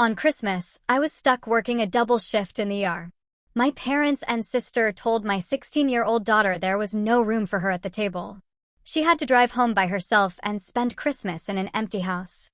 On Christmas, I was stuck working a double shift in the ER. My parents and sister told my 16-year-old daughter there was no room for her at the table. She had to drive home by herself and spend Christmas in an empty house.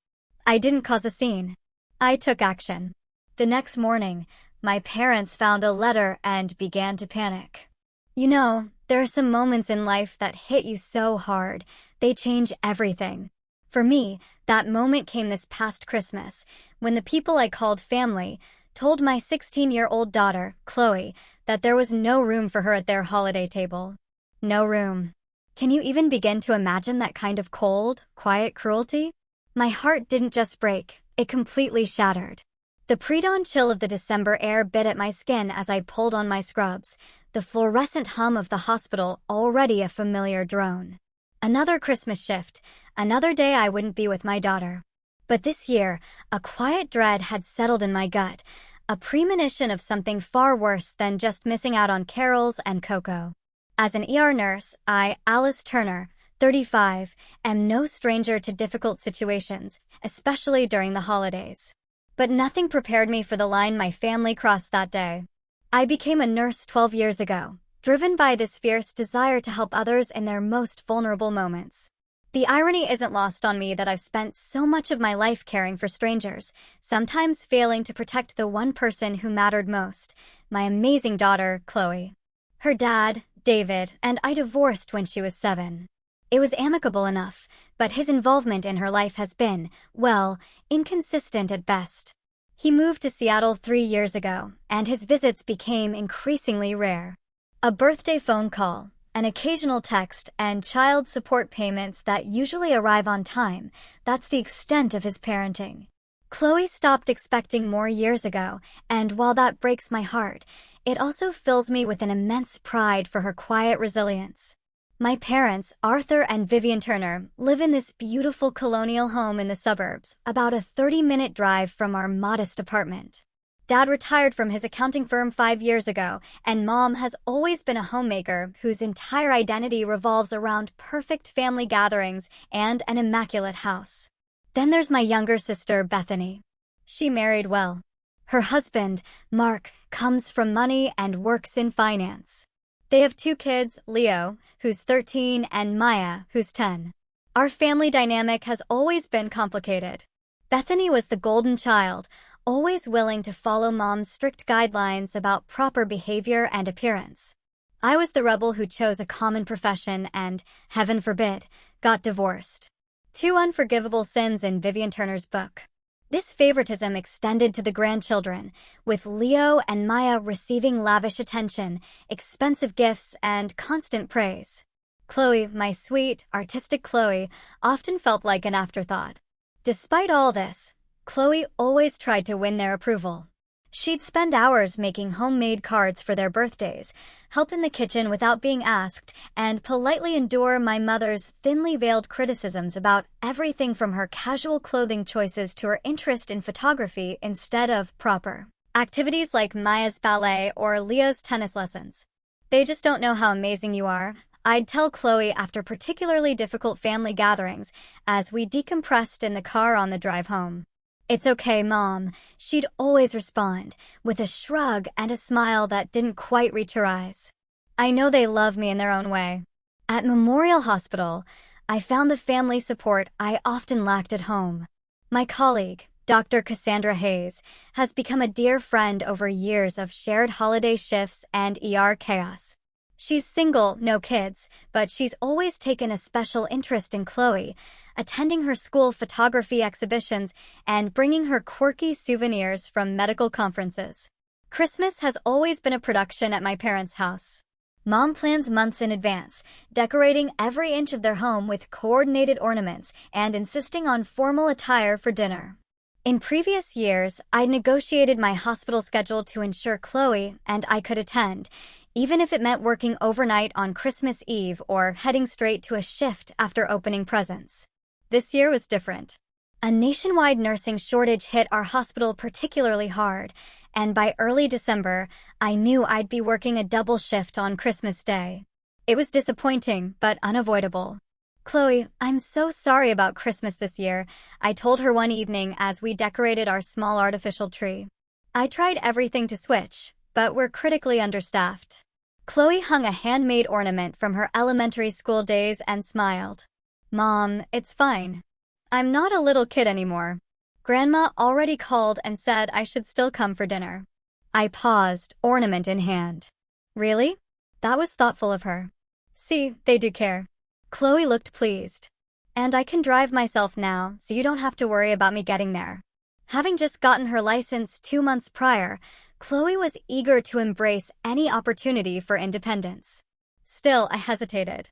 I didn't cause a scene. I took action. The next morning, my parents found a letter and began to panic. You know, there are some moments in life that hit you so hard, they change everything. For me, that moment came this past Christmas, when the people I called family told my 16-year-old daughter, Chloe, that there was no room for her at their holiday table. No room. Can you even begin to imagine that kind of cold, quiet cruelty? My heart didn't just break, it completely shattered. The pre-dawn chill of the December air bit at my skin as I pulled on my scrubs, the fluorescent hum of the hospital already a familiar drone. Another Christmas shift, another day I wouldn't be with my daughter. But this year, a quiet dread had settled in my gut, a premonition of something far worse than just missing out on carols and cocoa. As an ER nurse, I, Alice Turner, 35, am no stranger to difficult situations, especially during the holidays. But nothing prepared me for the line my family crossed that day. I became a nurse 12 years ago, driven by this fierce desire to help others in their most vulnerable moments. The irony isn't lost on me that I've spent so much of my life caring for strangers, sometimes failing to protect the one person who mattered most, my amazing daughter, Chloe. Her dad, David, and I divorced when she was 7. It was amicable enough, but his involvement in her life has been, well, inconsistent at best. He moved to Seattle 3 years ago, and his visits became increasingly rare. A birthday phone call, an occasional text, and child support payments that usually arrive on time, that's the extent of his parenting. Chloe stopped expecting more years ago, and while that breaks my heart, it also fills me with an immense pride for her quiet resilience. My parents, Arthur and Vivian Turner, live in this beautiful colonial home in the suburbs, about a 30-minute drive from our modest apartment. Dad retired from his accounting firm 5 years ago, and Mom has always been a homemaker whose entire identity revolves around perfect family gatherings and an immaculate house. Then there's my younger sister, Bethany. She married well. Her husband, Mark, comes from money and works in finance. They have 2 kids, Leo, who's 13, and Maya, who's 10. Our family dynamic has always been complicated. Bethany was the golden child, always willing to follow Mom's strict guidelines about proper behavior and appearance. I was the rebel who chose a common profession and, heaven forbid, got divorced. 2 unforgivable sins in Vivian Turner's book. This favoritism extended to the grandchildren, with Leo and Maya receiving lavish attention, expensive gifts, and constant praise. Chloe, my sweet, artistic Chloe, often felt like an afterthought. Despite all this, Chloe always tried to win their approval. She'd spend hours making homemade cards for their birthdays, help in the kitchen without being asked, and politely endure my mother's thinly veiled criticisms about everything from her casual clothing choices to her interest in photography instead of proper activities like Maya's ballet or Leo's tennis lessons. They just don't know how amazing you are, I'd tell Chloe after particularly difficult family gatherings as we decompressed in the car on the drive home. "It's okay, Mom," she'd always respond, with a shrug and a smile that didn't quite reach her eyes. I know they love me in their own way. At Memorial Hospital, I found the family support I often lacked at home. My colleague, Dr. Cassandra Hayes, has become a dear friend over years of shared holiday shifts and ER chaos. She's single, no kids, but she's always taken a special interest in Chloe, attending her school photography exhibitions and bringing her quirky souvenirs from medical conferences. Christmas has always been a production at my parents' house. Mom plans months in advance, decorating every inch of their home with coordinated ornaments and insisting on formal attire for dinner. In previous years, I negotiated my hospital schedule to ensure Chloe and I could attend, even if it meant working overnight on Christmas Eve or heading straight to a shift after opening presents. This year was different. A nationwide nursing shortage hit our hospital particularly hard, and by early December, I knew I'd be working a double shift on Christmas Day. It was disappointing, but unavoidable. Chloe, I'm so sorry about Christmas this year, I told her one evening as we decorated our small artificial tree. I tried everything to switch, but we're critically understaffed. Chloe hung a handmade ornament from her elementary school days and smiled. Mom, it's fine. I'm not a little kid anymore. Grandma already called and said I should still come for dinner. I paused, ornament in hand. Really? That was thoughtful of her. See, they do care. Chloe looked pleased. And I can drive myself now, so you don't have to worry about me getting there. Having just gotten her license 2 months prior, Chloe was eager to embrace any opportunity for independence. Still, I hesitated.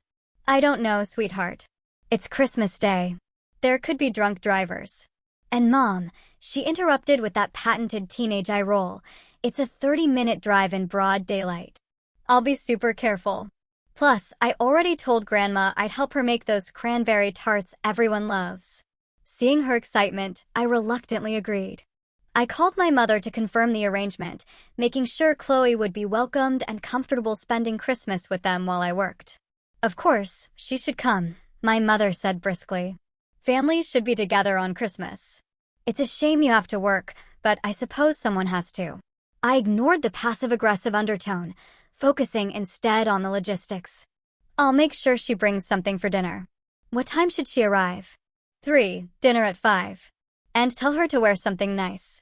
I don't know, sweetheart. It's Christmas Day. There could be drunk drivers. And Mom, she interrupted with that patented teenage eye roll. It's a 30-minute drive in broad daylight. I'll be super careful. Plus, I already told Grandma I'd help her make those cranberry tarts everyone loves. Seeing her excitement, I reluctantly agreed. I called my mother to confirm the arrangement, making sure Chloe would be welcomed and comfortable spending Christmas with them while I worked. Of course, she should come, my mother said briskly. Families should be together on Christmas. It's a shame you have to work, but I suppose someone has to. I ignored the passive-aggressive undertone, focusing instead on the logistics. I'll make sure she brings something for dinner. What time should she arrive? 3, dinner at 5. And tell her to wear something nice.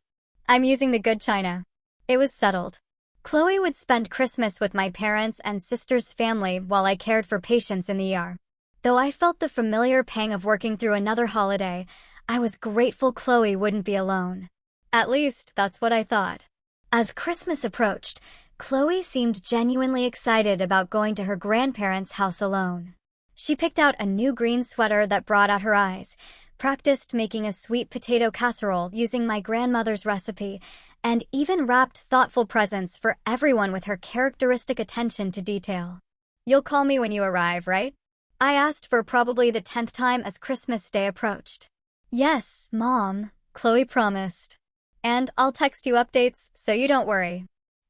I'm using the good china. It was settled. Chloe would spend Christmas with my parents and sister's family while I cared for patients in the ER. Though I felt the familiar pang of working through another holiday, I was grateful Chloe wouldn't be alone. At least, that's what I thought. As Christmas approached, Chloe seemed genuinely excited about going to her grandparents' house alone. She picked out a new green sweater that brought out her eyes, practiced making a sweet potato casserole using my grandmother's recipe, and even wrapped thoughtful presents for everyone with her characteristic attention to detail. You'll call me when you arrive, right? I asked for probably the 10th time as Christmas Day approached. Yes, Mom, Chloe promised. And I'll text you updates so you don't worry.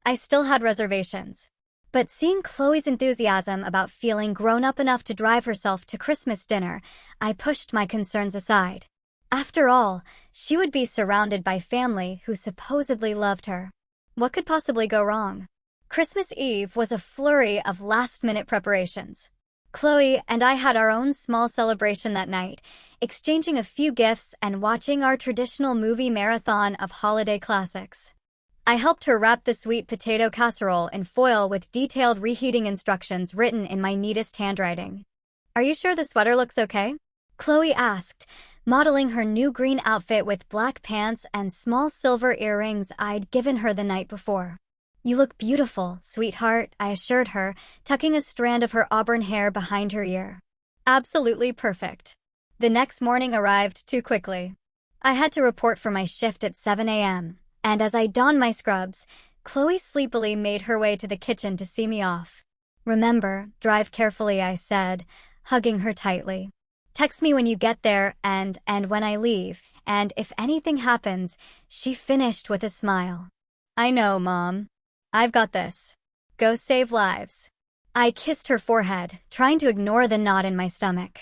I still had reservations. But seeing Chloe's enthusiasm about feeling grown up enough to drive herself to Christmas dinner, I pushed my concerns aside. After all, she would be surrounded by family who supposedly loved her. What could possibly go wrong? Christmas Eve was a flurry of last-minute preparations. Chloe and I had our own small celebration that night, exchanging a few gifts and watching our traditional movie marathon of holiday classics. I helped her wrap the sweet potato casserole in foil with detailed reheating instructions written in my neatest handwriting. Are you sure the sweater looks okay? Chloe asked, modeling her new green outfit with black pants and small silver earrings I'd given her the night before. You look beautiful, sweetheart, I assured her, tucking a strand of her auburn hair behind her ear. Absolutely perfect. The next morning arrived too quickly. I had to report for my shift at 7 a.m., and as I donned my scrubs, Chloe sleepily made her way to the kitchen to see me off. Remember, drive carefully, I said, hugging her tightly. Text me when you get there and when I leave, and if anything happens, she finished with a smile. I know, Mom. I've got this. Go save lives. I kissed her forehead, trying to ignore the knot in my stomach.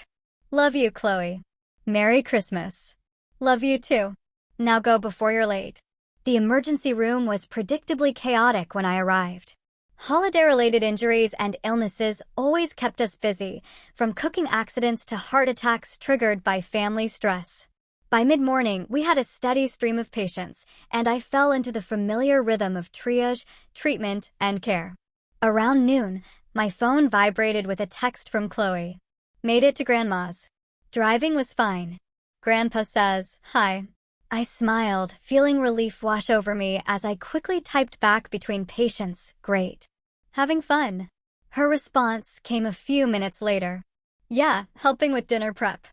Love you, Chloe. Merry Christmas. Love you too. Now go before you're late. The emergency room was predictably chaotic when I arrived. Holiday-related injuries and illnesses always kept us busy, from cooking accidents to heart attacks triggered by family stress. By mid-morning, we had a steady stream of patients, and I fell into the familiar rhythm of triage, treatment, and care. Around noon, my phone vibrated with a text from Chloe. Made it to Grandma's. Driving was fine. Grandpa says, hi. I smiled, feeling relief wash over me as I quickly typed back between patients, great. Having fun. Her response came a few minutes later. Yeah, helping with dinner prep.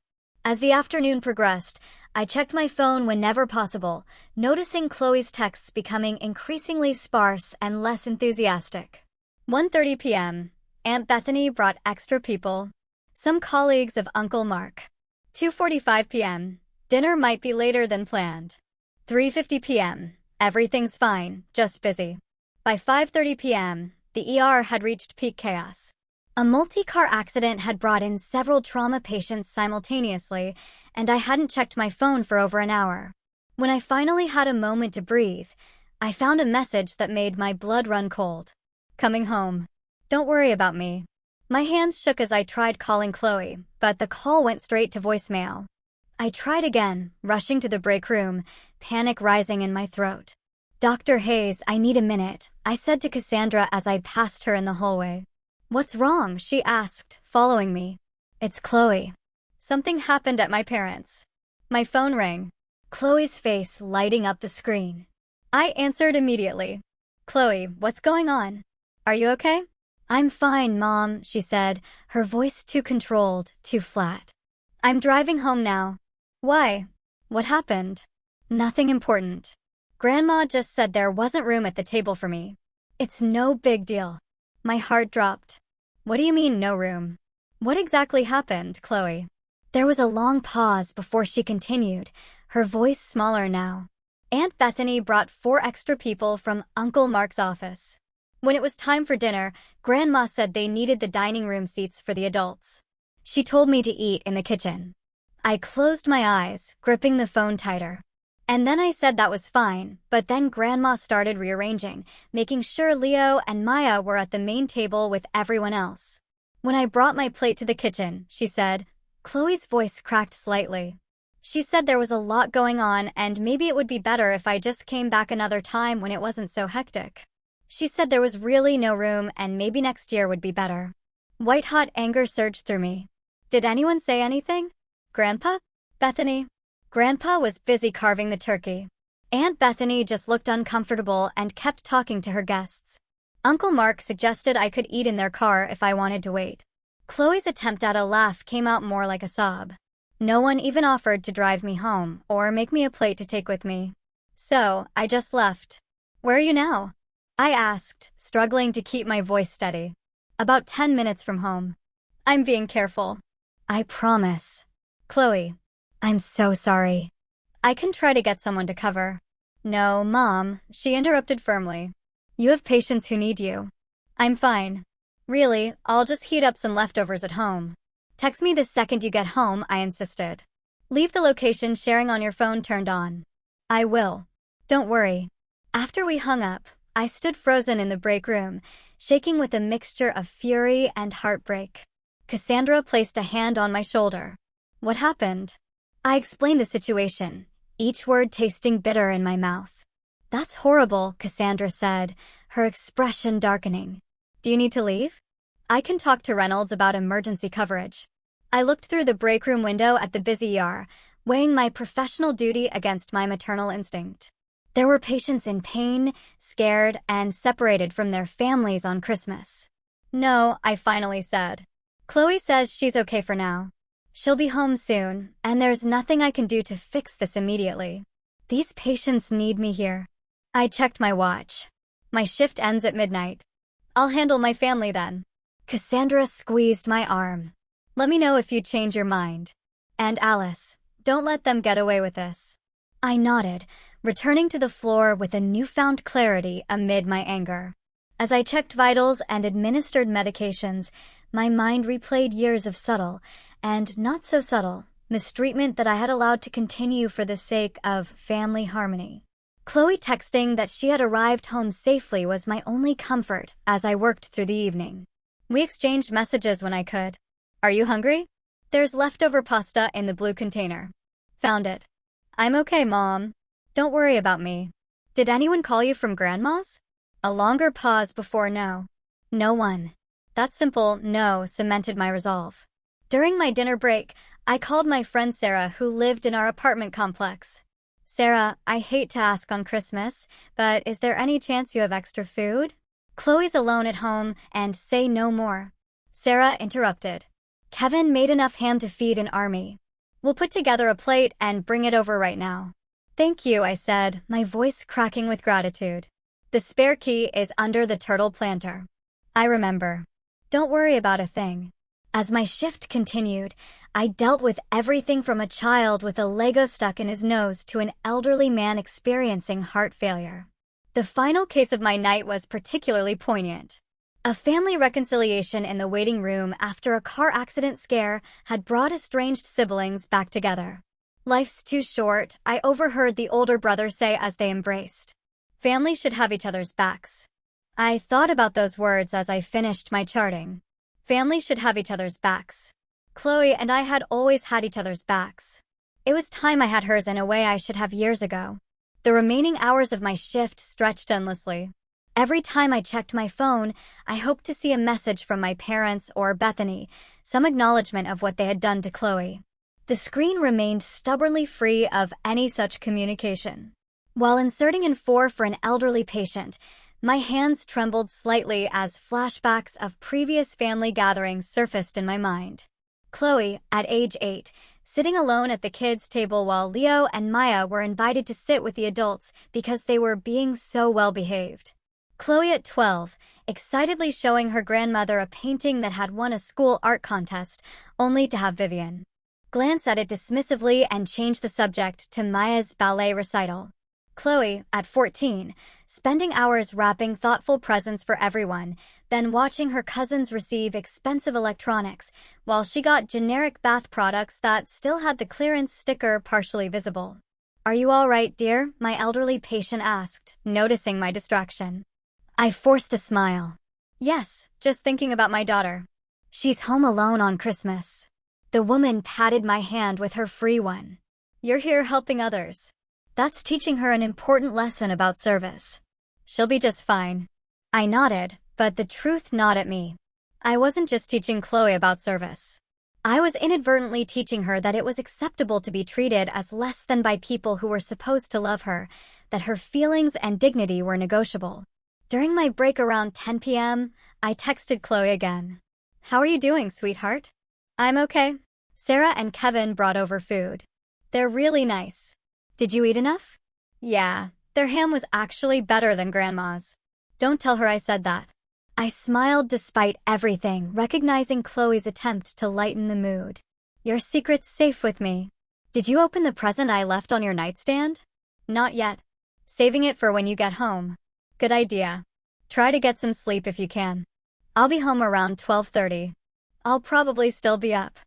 As the afternoon progressed, I checked my phone whenever possible, noticing Chloe's texts becoming increasingly sparse and less enthusiastic. 1:30 p.m. Aunt Bethany brought extra people. Some colleagues of Uncle Mark. 2:45 p.m. Dinner might be later than planned. 3:50 p.m. Everything's fine, just busy. By 5:30 p.m., the ER had reached peak chaos. A multi-car accident had brought in several trauma patients simultaneously, and I hadn't checked my phone for over an hour. When I finally had a moment to breathe, I found a message that made my blood run cold. Coming home. Don't worry about me. My hands shook as I tried calling Chloe, but the call went straight to voicemail. I tried again, rushing to the break room, panic rising in my throat. Dr. Hayes, I need a minute, I said to Cassandra as I passed her in the hallway. What's wrong? She asked, following me. It's Chloe. Something happened at my parents'. My phone rang. Chloe's face lighting up the screen. I answered immediately. Chloe, what's going on? Are you okay? I'm fine, Mom, she said, her voice too controlled, too flat. I'm driving home now. Why? What happened? Nothing important. Grandma just said there wasn't room at the table for me. It's no big deal. My heart dropped. What do you mean, no room? What exactly happened, Chloe? There was a long pause before she continued, her voice smaller now. Aunt Bethany brought 4 extra people from Uncle Mark's office. When it was time for dinner, Grandma said they needed the dining room seats for the adults. She told me to eat in the kitchen. I closed my eyes, gripping the phone tighter. And then I said that was fine, but then Grandma started rearranging, making sure Leo and Maya were at the main table with everyone else. When I brought my plate to the kitchen, she said, Chloe's voice cracked slightly. She said there was a lot going on and maybe it would be better if I just came back another time when it wasn't so hectic. She said there was really no room and maybe next year would be better. White-hot anger surged through me. Did anyone say anything? Grandpa? Bethany? Grandpa was busy carving the turkey. Aunt Bethany just looked uncomfortable and kept talking to her guests. Uncle Mark suggested I could eat in their car if I wanted to wait. Chloe's attempt at a laugh came out more like a sob. No one even offered to drive me home or make me a plate to take with me. So, I just left. Where are you now? I asked, struggling to keep my voice steady. About 10 minutes from home. I'm being careful. I promise. Chloe. I'm so sorry. I can try to get someone to cover. No, Mom, she interrupted firmly. You have patients who need you. I'm fine. Really, I'll just heat up some leftovers at home. Text me the second you get home, I insisted. Leave the location sharing on your phone turned on. I will. Don't worry. After we hung up, I stood frozen in the break room, shaking with a mixture of fury and heartbreak. Cassandra placed a hand on my shoulder. What happened? I explained the situation, each word tasting bitter in my mouth. That's horrible, Cassandra said, her expression darkening. Do you need to leave? I can talk to Reynolds about emergency coverage. I looked through the break room window at the busy ER, weighing my professional duty against my maternal instinct. There were patients in pain, scared, and separated from their families on Christmas. No, I finally said. Chloe says she's okay for now. She'll be home soon, and there's nothing I can do to fix this immediately. These patients need me here. I checked my watch. My shift ends at midnight. I'll handle my family then. Cassandra squeezed my arm. Let me know if you change your mind. And Alice, don't let them get away with this. I nodded, returning to the floor with a newfound clarity amid my anger. As I checked vitals and administered medications, my mind replayed years of subtle, and not so subtle, mistreatment that I had allowed to continue for the sake of family harmony. Chloe texting that she had arrived home safely was my only comfort as I worked through the evening. We exchanged messages when I could. Are you hungry? There's leftover pasta in the blue container. Found it. I'm okay, Mom. Don't worry about me. Did anyone call you from Grandma's? A longer pause before no. No one. That simple no cemented my resolve. During my dinner break, I called my friend Sarah who lived in our apartment complex. Sarah, I hate to ask on Christmas, but is there any chance you have extra food? Chloe's alone at home and say no more. Sarah interrupted. Kevin made enough ham to feed an army. We'll put together a plate and bring it over right now. Thank you, I said, my voice cracking with gratitude. The spare key is under the turtle planter. I remember. Don't worry about a thing. As my shift continued, I dealt with everything from a child with a Lego stuck in his nose to an elderly man experiencing heart failure. The final case of my night was particularly poignant. A family reconciliation in the waiting room after a car accident scare had brought estranged siblings back together. "Life's too short," I overheard the older brother say as they embraced. "Family should have each other's backs." I thought about those words as I finished my charting. Family should have each other's backs. Chloe and I had always had each other's backs. It was time I had hers in a way I should have years ago. The remaining hours of my shift stretched endlessly. Every time I checked my phone, I hoped to see a message from my parents or Bethany, some acknowledgement of what they had done to Chloe. The screen remained stubbornly free of any such communication. While inserting in 4 for an elderly patient, my hands trembled slightly as flashbacks of previous family gatherings surfaced in my mind. Chloe, at age 8, sitting alone at the kids' table while Leo and Maya were invited to sit with the adults because they were being so well behaved. Chloe at 12, excitedly showing her grandmother a painting that had won a school art contest, only to have Vivian glance at it dismissively and change the subject to Maya's ballet recital. Chloe, at 14, spending hours wrapping thoughtful presents for everyone, then watching her cousins receive expensive electronics, while she got generic bath products that still had the clearance sticker partially visible. "Are you all right, dear?" my elderly patient asked, noticing my distraction. I forced a smile. "Yes, just thinking about my daughter. She's home alone on Christmas." The woman patted my hand with her free one. "You're here helping others. That's teaching her an important lesson about service. She'll be just fine." I nodded, but the truth gnawed at me. I wasn't just teaching Chloe about service. I was inadvertently teaching her that it was acceptable to be treated as less than by people who were supposed to love her, that her feelings and dignity were negotiable. During my break around 10 p.m., I texted Chloe again. "How are you doing, sweetheart?" "I'm okay. Sarah and Kevin brought over food. They're really nice. Did you eat enough?" "Yeah, their ham was actually better than Grandma's. Don't tell her I said that." I smiled despite everything, recognizing Chloe's attempt to lighten the mood. "Your secret's safe with me. Did you open the present I left on your nightstand?" "Not yet. Saving it for when you get home." "Good idea. Try to get some sleep if you can. I'll be home around 12:30. I'll probably still be up.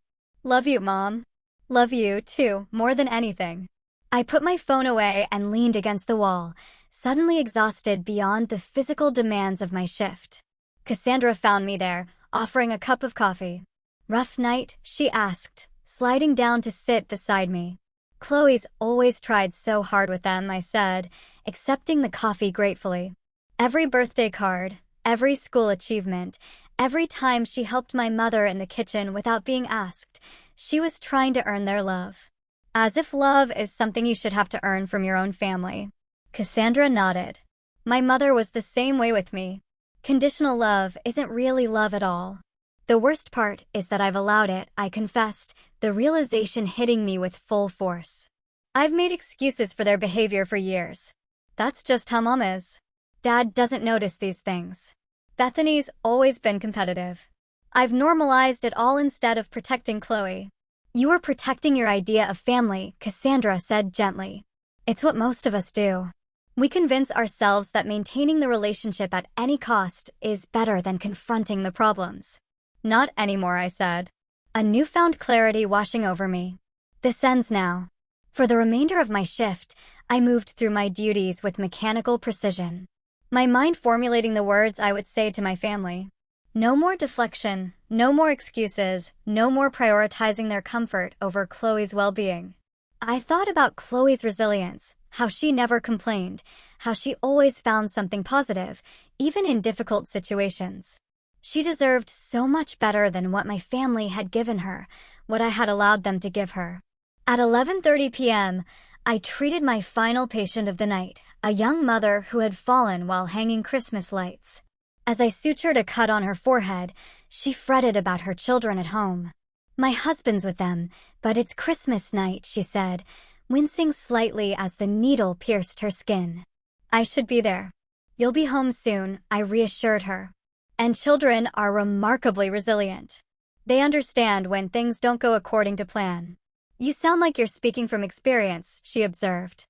Love you, Mom." "Love you, too, more than anything." I put my phone away and leaned against the wall, suddenly exhausted beyond the physical demands of my shift. Cassandra found me there, offering a cup of coffee. "Rough night?" she asked, sliding down to sit beside me. "Chloe's always tried so hard with them," I said, accepting the coffee gratefully. Every birthday card, every school achievement, every time she helped my mother in the kitchen without being asked, she was trying to earn their love. "As if love is something you should have to earn from your own family." Cassandra nodded. "My mother was the same way with me. Conditional love isn't really love at all. The worst part is that I've allowed it," I confessed, the realization hitting me with full force. "I've made excuses for their behavior for years. That's just how Mom is. Dad doesn't notice these things. Bethany's always been competitive. I've normalized it all instead of protecting Chloe." "You are protecting your idea of family," Cassandra said gently. "It's what most of us do. We convince ourselves that maintaining the relationship at any cost is better than confronting the problems." "Not anymore," I said, a newfound clarity washing over me. "This ends now." For the remainder of my shift, I moved through my duties with mechanical precision, my mind formulating the words I would say to my family. No more deflection, no more excuses, no more prioritizing their comfort over Chloe's well-being. I thought about Chloe's resilience, how she never complained, how she always found something positive, even in difficult situations. She deserved so much better than what my family had given her, what I had allowed them to give her. At 11:30 p.m., I treated my final patient of the night, a young mother who had fallen while hanging Christmas lights. As I sutured a cut on her forehead, she fretted about her children at home. "My husband's with them, but it's Christmas night," she said, wincing slightly as the needle pierced her skin. "I should be there. You'll be home soon," I reassured her. And children are remarkably resilient. They understand when things don't go according to plan. "You sound like you're speaking from experience," she observed.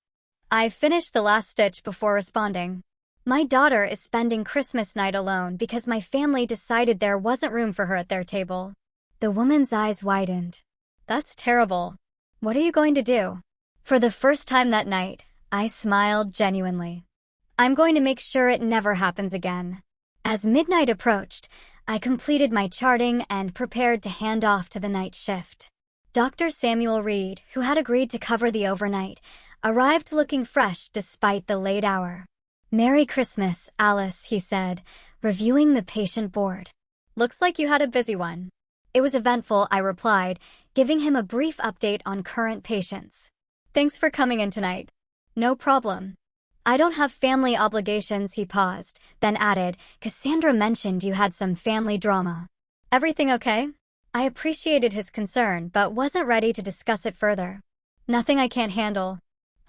I finished the last stitch before responding. My daughter is spending Christmas night alone because my family decided there wasn't room for her at their table. The woman's eyes widened. That's terrible. What are you going to do? For the first time that night, I smiled genuinely. I'm going to make sure it never happens again. As midnight approached, I completed my charting and prepared to hand off to the night shift. Dr. Samuel Reed, who had agreed to cover the overnight, arrived looking fresh despite the late hour. "Merry Christmas, Alice," he said, reviewing the patient board. "Looks like you had a busy one." "It was eventful," I replied, giving him a brief update on current patients. "Thanks for coming in tonight." "No problem." "I don't have family obligations," he paused, then added, "Cassandra mentioned you had some family drama." "Everything okay?" I appreciated his concern, but wasn't ready to discuss it further. "Nothing I can't handle.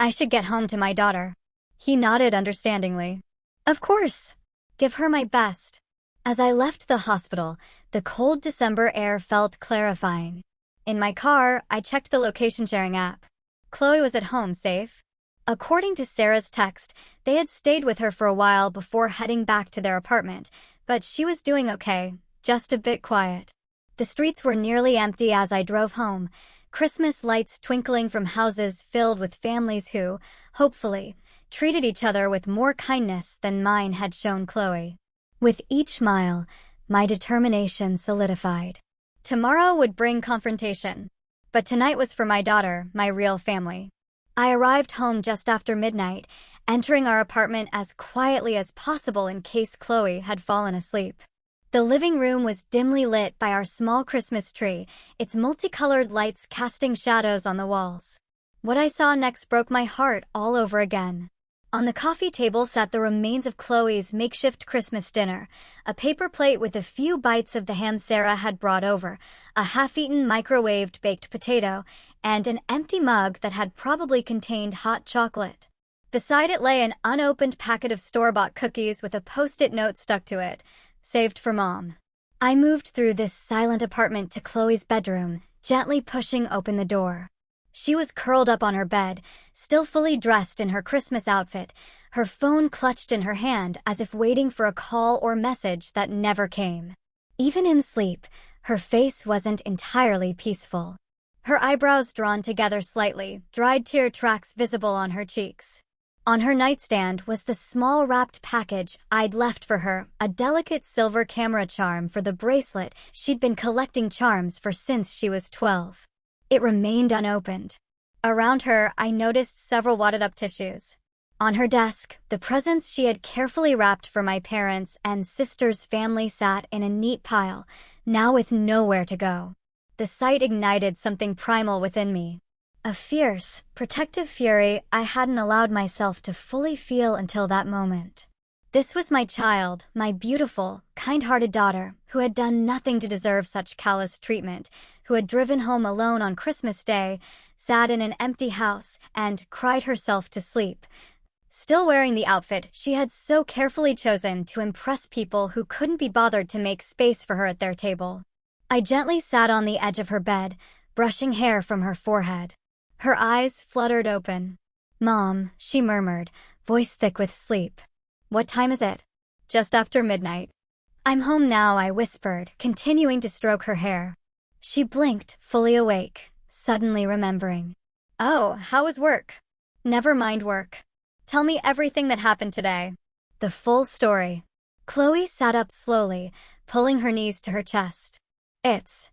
I should get home to my daughter." He nodded understandingly. "Of course. Give her my best." As I left the hospital, the cold December air felt clarifying. In my car, I checked the location-sharing app. Chloe was at home, safe. According to Sarah's text, they had stayed with her for a while before heading back to their apartment, but she was doing okay, just a bit quiet. The streets were nearly empty as I drove home, Christmas lights twinkling from houses filled with families who, hopefully, treated each other with more kindness than mine had shown Chloe. With each mile, my determination solidified. Tomorrow would bring confrontation, but tonight was for my daughter, my real family. I arrived home just after midnight, entering our apartment as quietly as possible in case Chloe had fallen asleep. The living room was dimly lit by our small Christmas tree, its multicolored lights casting shadows on the walls. What I saw next broke my heart all over again. On the coffee table sat the remains of Chloe's makeshift Christmas dinner, a paper plate with a few bites of the ham Sarah had brought over, a half-eaten microwaved baked potato, and an empty mug that had probably contained hot chocolate. Beside it lay an unopened packet of store-bought cookies with a post-it note stuck to it, "Saved for Mom." I moved through this silent apartment to Chloe's bedroom, gently pushing open the door. She was curled up on her bed, still fully dressed in her Christmas outfit, her phone clutched in her hand as if waiting for a call or message that never came. Even in sleep, her face wasn't entirely peaceful. Her eyebrows drawn together slightly, dried tear tracks visible on her cheeks. On her nightstand was the small wrapped package I'd left for her, a delicate silver camera charm for the bracelet she'd been collecting charms for since she was 12. It remained unopened. Around her, I noticed several wadded-up tissues. On her desk, the presents she had carefully wrapped for my parents and sister's family sat in a neat pile, now with nowhere to go. The sight ignited something primal within me. A fierce, protective fury I hadn't allowed myself to fully feel until that moment. This was my child, my beautiful, kind-hearted daughter, who had done nothing to deserve such callous treatment, who had driven home alone on Christmas Day, sat in an empty house, and cried herself to sleep, still wearing the outfit she had so carefully chosen to impress people who couldn't be bothered to make space for her at their table. I gently sat on the edge of her bed, brushing hair from her forehead. Her eyes fluttered open. "Mom," she murmured, voice thick with sleep. "What time is it?" "Just after midnight." "I'm home now," I whispered, continuing to stroke her hair. She blinked, fully awake, suddenly remembering. "Oh, how was work?" "Never mind work. Tell me everything that happened today." The full story. Chloe sat up slowly, pulling her knees to her chest. "It's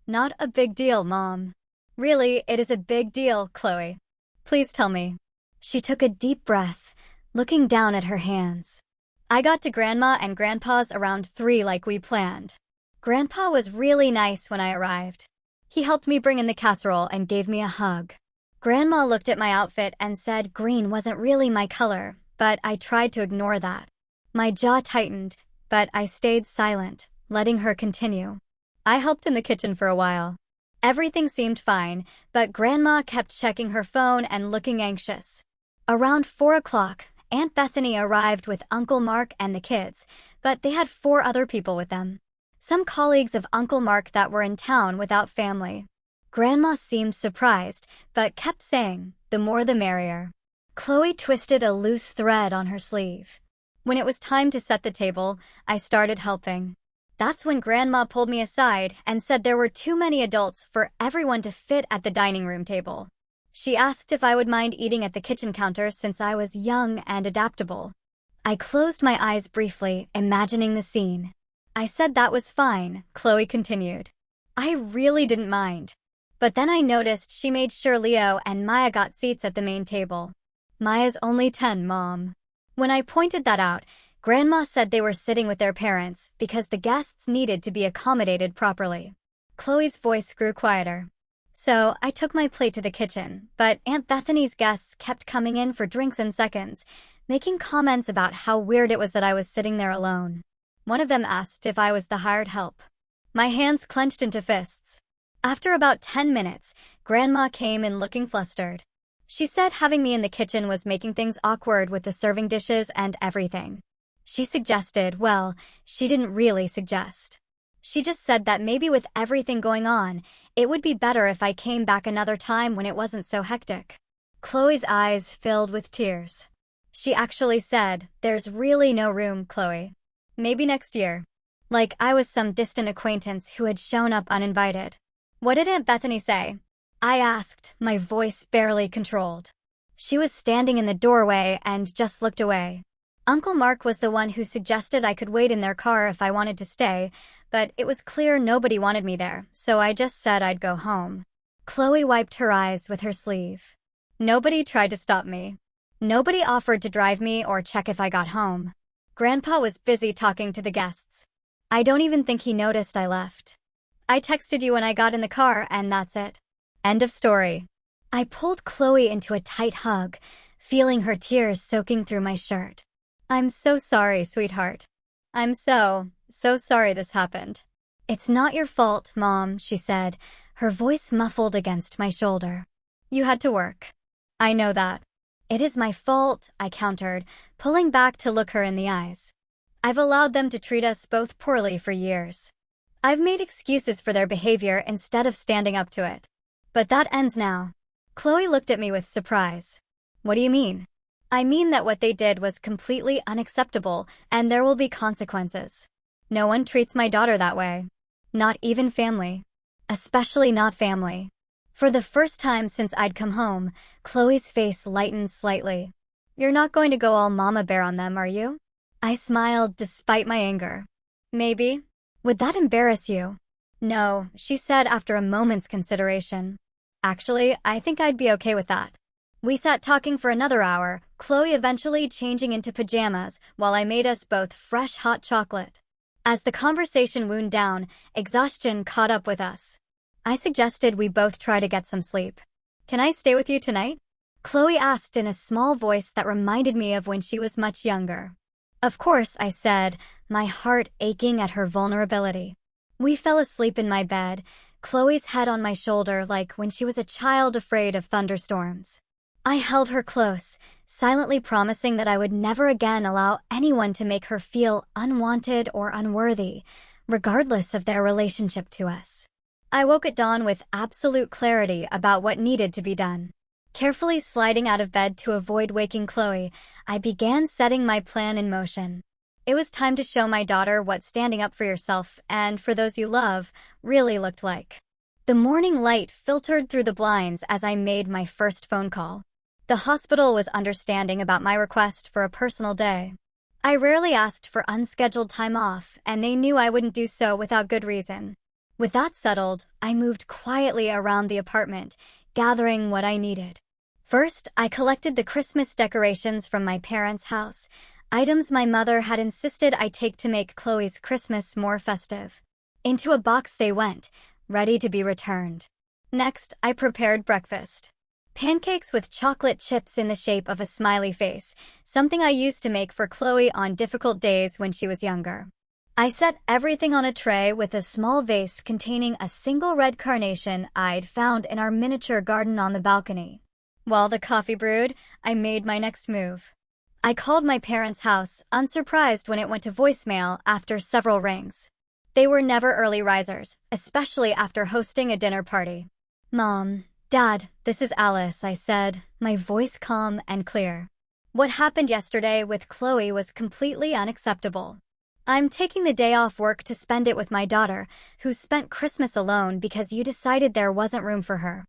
not a big deal, Mom." "Really, it is a big deal, Chloe. Please tell me." She took a deep breath, looking down at her hands. "I got to Grandma and Grandpa's around 3 like we planned. Grandpa was really nice when I arrived. He helped me bring in the casserole and gave me a hug. Grandma looked at my outfit and said green wasn't really my color, but I tried to ignore that. My jaw tightened, but I stayed silent, letting her continue. I helped in the kitchen for a while. Everything seemed fine, but Grandma kept checking her phone and looking anxious. Around 4 o'clock, Aunt Bethany arrived with Uncle Mark and the kids, but they had 4 other people with them. Some colleagues of Uncle Mark that were in town without family. Grandma seemed surprised, but kept saying, "The more the merrier." Chloe twisted a loose thread on her sleeve. When it was time to set the table, I started helping. That's when Grandma pulled me aside and said there were too many adults for everyone to fit at the dining room table. She asked if I would mind eating at the kitchen counter since I was young and adaptable. I closed my eyes briefly, imagining the scene. I said that was fine, Chloe continued. I really didn't mind. But then I noticed she made sure Leo and Maya got seats at the main table. Maya's only 10, Mom. When I pointed that out, Grandma said they were sitting with their parents because the guests needed to be accommodated properly. Chloe's voice grew quieter. So I took my plate to the kitchen, but Aunt Bethany's guests kept coming in for drinks in seconds, making comments about how weird it was that I was sitting there alone. One of them asked if I was the hired help. My hands clenched into fists. After about 10 minutes, Grandma came in looking flustered. She said having me in the kitchen was making things awkward with the serving dishes and everything. She suggested, well, she didn't really suggest. She just said that maybe with everything going on, it would be better if I came back another time when it wasn't so hectic. Chloe's eyes filled with tears. She actually said, "There's really no room, Chloe. Maybe next year." Like I was some distant acquaintance who had shown up uninvited. What did Aunt Bethany say? I asked, my voice barely controlled. She was standing in the doorway and just looked away. Uncle Mark was the one who suggested I could wait in their car if I wanted to stay, but it was clear nobody wanted me there, so I just said I'd go home. Chloe wiped her eyes with her sleeve. Nobody tried to stop me. Nobody offered to drive me or check if I got home. Grandpa was busy talking to the guests. I don't even think he noticed I left. I texted you when I got in the car, and that's it. End of story. I pulled Chloe into a tight hug, feeling her tears soaking through my shirt. I'm so sorry, sweetheart. I'm so sorry this happened. It's not your fault, Mom, she said, her voice muffled against my shoulder. You had to work. I know that. It is my fault, I countered, pulling back to look her in the eyes. I've allowed them to treat us both poorly for years. I've made excuses for their behavior instead of standing up to it. But that ends now. Chloe looked at me with surprise. What do you mean? I mean that what they did was completely unacceptable, and there will be consequences. No one treats my daughter that way. Not even family. Especially not family. For the first time since I'd come home, Chloe's face lightened slightly. You're not going to go all mama bear on them, are you? I smiled despite my anger. Maybe. Would that embarrass you? No, she said after a moment's consideration. Actually, I think I'd be okay with that. We sat talking for another hour, Chloe eventually changing into pajamas while I made us both fresh hot chocolate. As the conversation wound down, exhaustion caught up with us. I suggested we both try to get some sleep. Can I stay with you tonight? Chloe asked in a small voice that reminded me of when she was much younger. Of course, I said, my heart aching at her vulnerability. We fell asleep in my bed, Chloe's head on my shoulder like when she was a child afraid of thunderstorms. I held her close, silently promising that I would never again allow anyone to make her feel unwanted or unworthy, regardless of their relationship to us. I woke at dawn with absolute clarity about what needed to be done. Carefully sliding out of bed to avoid waking Chloe, I began setting my plan in motion. It was time to show my daughter what standing up for yourself and for those you love really looked like. The morning light filtered through the blinds as I made my first phone call. The hospital was understanding about my request for a personal day. I rarely asked for unscheduled time off, and they knew I wouldn't do so without good reason. With that settled, I moved quietly around the apartment, gathering what I needed. First, I collected the Christmas decorations from my parents' house, items my mother had insisted I take to make Chloe's Christmas more festive. Into a box they went, ready to be returned. Next, I prepared breakfast. Pancakes with chocolate chips in the shape of a smiley face, something I used to make for Chloe on difficult days when she was younger. I set everything on a tray with a small vase containing a single red carnation I'd found in our miniature garden on the balcony. While the coffee brewed, I made my next move. I called my parents' house, unsurprised when it went to voicemail after several rings. They were never early risers, especially after hosting a dinner party. Mom, Dad, this is Alice, I said, my voice calm and clear. What happened yesterday with Chloe was completely unacceptable. I'm taking the day off work to spend it with my daughter, who spent Christmas alone because you decided there wasn't room for her.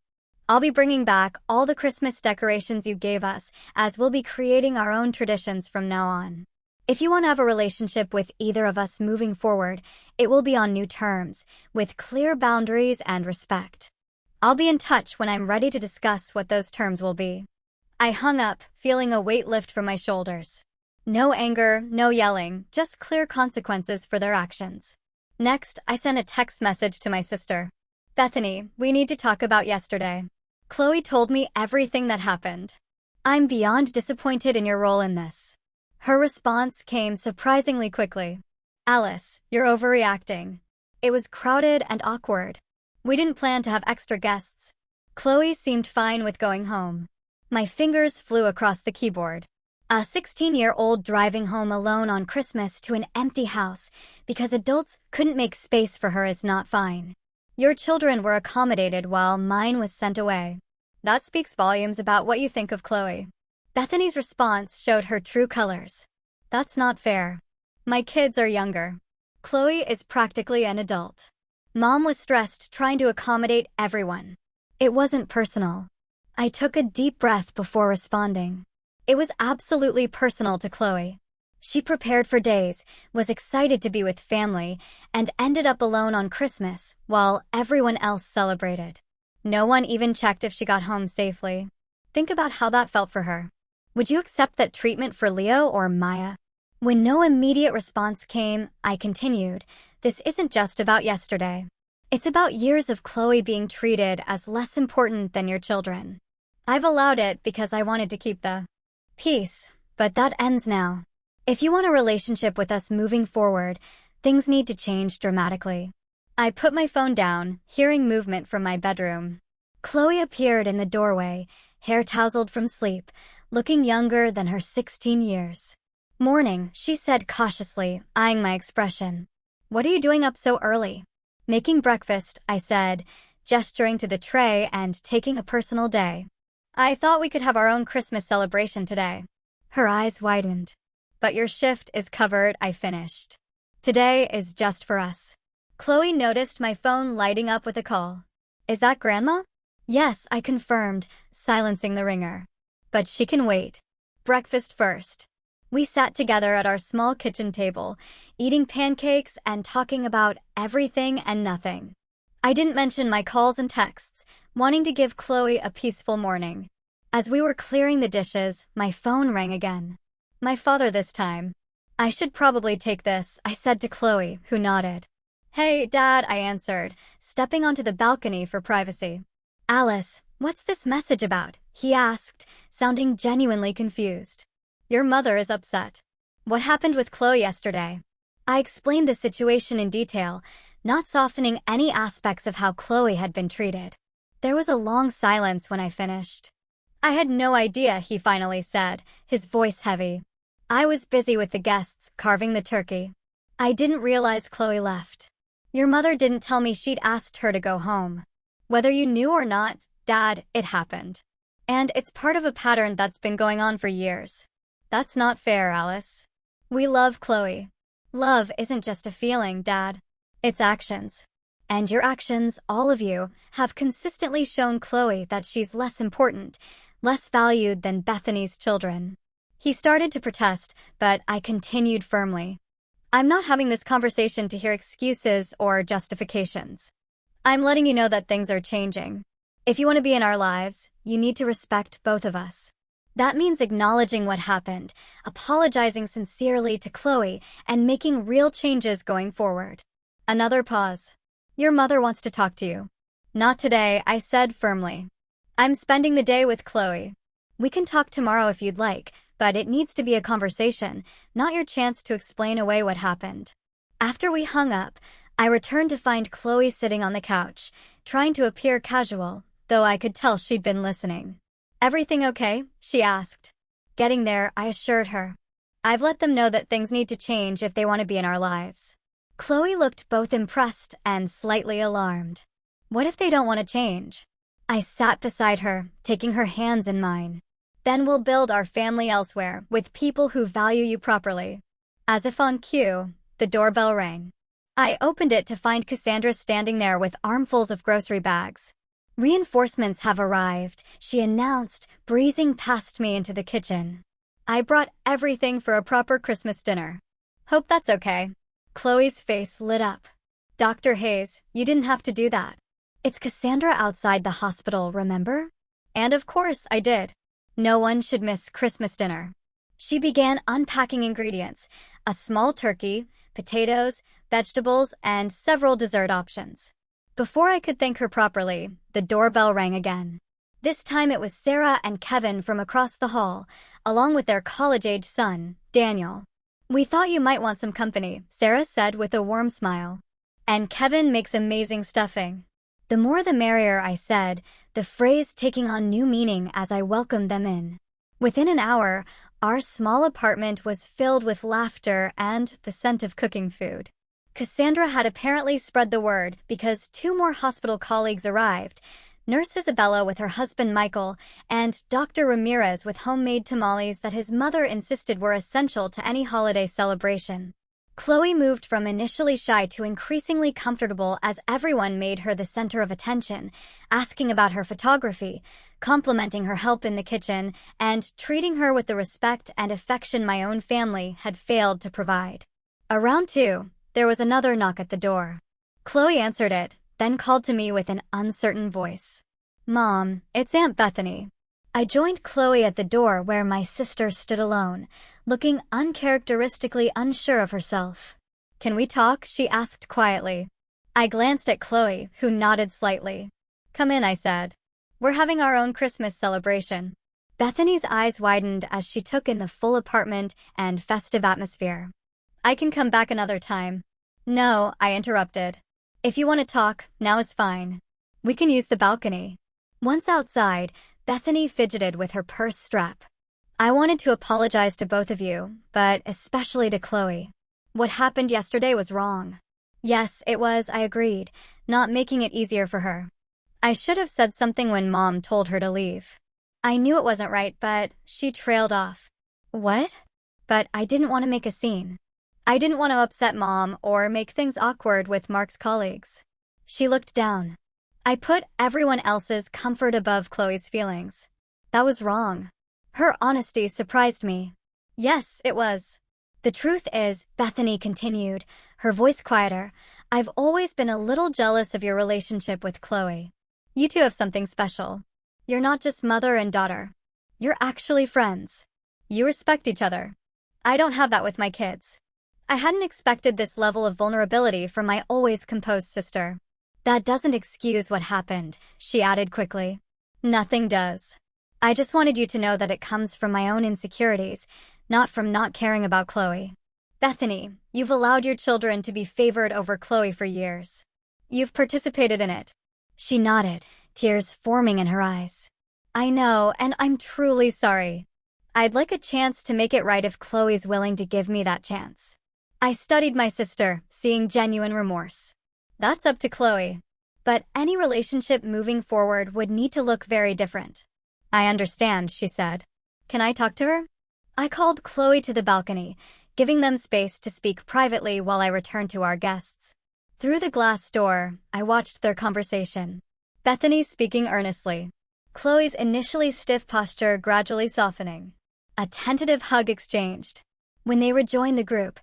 I'll be bringing back all the Christmas decorations you gave us, as we'll be creating our own traditions from now on. If you want to have a relationship with either of us moving forward, it will be on new terms, with clear boundaries and respect. I'll be in touch when I'm ready to discuss what those terms will be. I hung up, feeling a weight lift from my shoulders. No anger, no yelling, just clear consequences for their actions. Next, I sent a text message to my sister. Bethany, we need to talk about yesterday. Chloe told me everything that happened. I'm beyond disappointed in your role in this. Her response came surprisingly quickly. Alice, you're overreacting. It was crowded and awkward. We didn't plan to have extra guests. Chloe seemed fine with going home. My fingers flew across the keyboard. A 16-year-old driving home alone on Christmas to an empty house because adults couldn't make space for her is not fine. Your children were accommodated while mine was sent away. That speaks volumes about what you think of Chloe. Bethany's response showed her true colors. That's not fair. My kids are younger. Chloe is practically an adult. Mom was stressed trying to accommodate everyone. It wasn't personal. I took a deep breath before responding. It was absolutely personal to Chloe. She prepared for days, was excited to be with family, and ended up alone on Christmas while everyone else celebrated. No one even checked if she got home safely. Think about how that felt for her. Would you accept that treatment for Leo or Maya? When no immediate response came, I continued, this isn't just about yesterday. It's about years of Chloe being treated as less important than your children. I've allowed it because I wanted to keep the peace, but that ends now. If you want a relationship with us moving forward, things need to change dramatically. I put my phone down, hearing movement from my bedroom. Chloe appeared in the doorway, hair tousled from sleep, looking younger than her 16 years. Morning, she said cautiously, eyeing my expression. What are you doing up so early? Making breakfast, I said, gesturing to the tray and taking a personal day. I thought we could have our own Christmas celebration today. Her eyes widened. But your shift is covered, I finished. Today is just for us. Chloe noticed my phone lighting up with a call. Is that Grandma? Yes, I confirmed, silencing the ringer. But she can wait. Breakfast first. We sat together at our small kitchen table, eating pancakes and talking about everything and nothing. I didn't mention my calls and texts, wanting to give Chloe a peaceful morning. As we were clearing the dishes, my phone rang again. My father this time. I should probably take this, I said to Chloe, who nodded. Hey, Dad, I answered, stepping onto the balcony for privacy. Alice, what's this message about? He asked, sounding genuinely confused. Your mother is upset. What happened with Chloe yesterday? I explained the situation in detail, not softening any aspects of how Chloe had been treated. There was a long silence when I finished. I had no idea, he finally said, his voice heavy. I was busy with the guests, carving the turkey. I didn't realize Chloe left. Your mother didn't tell me she'd asked her to go home. Whether you knew or not, Dad, it happened. And it's part of a pattern that's been going on for years. That's not fair, Alice. We love Chloe. Love isn't just a feeling, Dad. It's actions. And your actions, all of you, have consistently shown Chloe that she's less important, less valued than Bethany's children. He started to protest, but I continued firmly. I'm not having this conversation to hear excuses or justifications. I'm letting you know that things are changing. If you want to be in our lives, you need to respect both of us. That means acknowledging what happened, apologizing sincerely to Chloe, and making real changes going forward. Another pause. Your mother wants to talk to you. Not today, I said firmly. I'm spending the day with Chloe. We can talk tomorrow if you'd like, but it needs to be a conversation, not your chance to explain away what happened. After we hung up, I returned to find Chloe sitting on the couch, trying to appear casual, though I could tell she'd been listening. Everything okay? She asked. Getting there, I assured her. I've let them know that things need to change if they want to be in our lives. Chloe looked both impressed and slightly alarmed. What if they don't want to change? I sat beside her, taking her hands in mine. Then we'll build our family elsewhere, with people who value you properly." As if on cue, the doorbell rang. I opened it to find Cassandra standing there with armfuls of grocery bags. "Reinforcements have arrived," she announced, breezing past me into the kitchen. "I brought everything for a proper Christmas dinner." "Hope that's okay." Chloe's face lit up. "Dr. Hayes, you didn't have to do that." "It's Cassandra outside the hospital, remember?" And of course I did. No one should miss Christmas dinner. She began unpacking ingredients: a small turkey, potatoes, vegetables, and several dessert options. Before I could thank her properly, the doorbell rang again. This time it was Sarah and Kevin from across the hall, along with their college-age son, Daniel. "We thought you might want some company," Sarah said with a warm smile. "And Kevin makes amazing stuffing." "The more the merrier," I said, the phrase taking on new meaning as I welcomed them in. Within an hour, our small apartment was filled with laughter and the scent of cooking food. Cassandra had apparently spread the word because 2 more hospital colleagues arrived: Nurse Isabella with her husband Michael, and Dr. Ramirez with homemade tamales that his mother insisted were essential to any holiday celebration. Chloe moved from initially shy to increasingly comfortable as everyone made her the center of attention, asking about her photography, complimenting her help in the kitchen, and treating her with the respect and affection my own family had failed to provide. Around 2, there was another knock at the door. Chloe answered it, then called to me with an uncertain voice. "Mom, it's Aunt Bethany." I joined Chloe at the door where my sister stood alone, looking uncharacteristically unsure of herself. "Can we talk?" she asked quietly. I glanced at Chloe, who nodded slightly. "Come in," I said. "We're having our own Christmas celebration." Bethany's eyes widened as she took in the full apartment and festive atmosphere. "I can come back another time." "No," I interrupted. "If you want to talk, now is fine. We can use the balcony." Once outside, Bethany fidgeted with her purse strap. "I wanted to apologize to both of you, but especially to Chloe. What happened yesterday was wrong." "Yes, it was," I agreed, not making it easier for her. "I should have said something when Mom told her to leave." I knew it wasn't right, but she trailed off. "What?" But I didn't want to make a scene. I didn't want to upset Mom or make things awkward with Mark's colleagues. She looked down. "I put everyone else's comfort above Chloe's feelings. That was wrong." Her honesty surprised me. "Yes, it was." "The truth is," Bethany continued, her voice quieter, "I've always been a little jealous of your relationship with Chloe. You two have something special. You're not just mother and daughter. You're actually friends. You respect each other. I don't have that with my kids." I hadn't expected this level of vulnerability from my always composed sister. "That doesn't excuse what happened," she added quickly. "Nothing does. I just wanted you to know that it comes from my own insecurities, not from not caring about Chloe. Bethany, you've allowed your children to be favored over Chloe for years. You've participated in it." She nodded, tears forming in her eyes. "I know, and I'm truly sorry. I'd like a chance to make it right if Chloe's willing to give me that chance." I studied my sister, seeing genuine remorse. "That's up to Chloe. But any relationship moving forward would need to look very different." "I understand," she said. "Can I talk to her?" I called Chloe to the balcony, giving them space to speak privately while I returned to our guests. Through the glass door, I watched their conversation. Bethany speaking earnestly. Chloe's initially stiff posture gradually softening. A tentative hug exchanged. When they rejoined the group,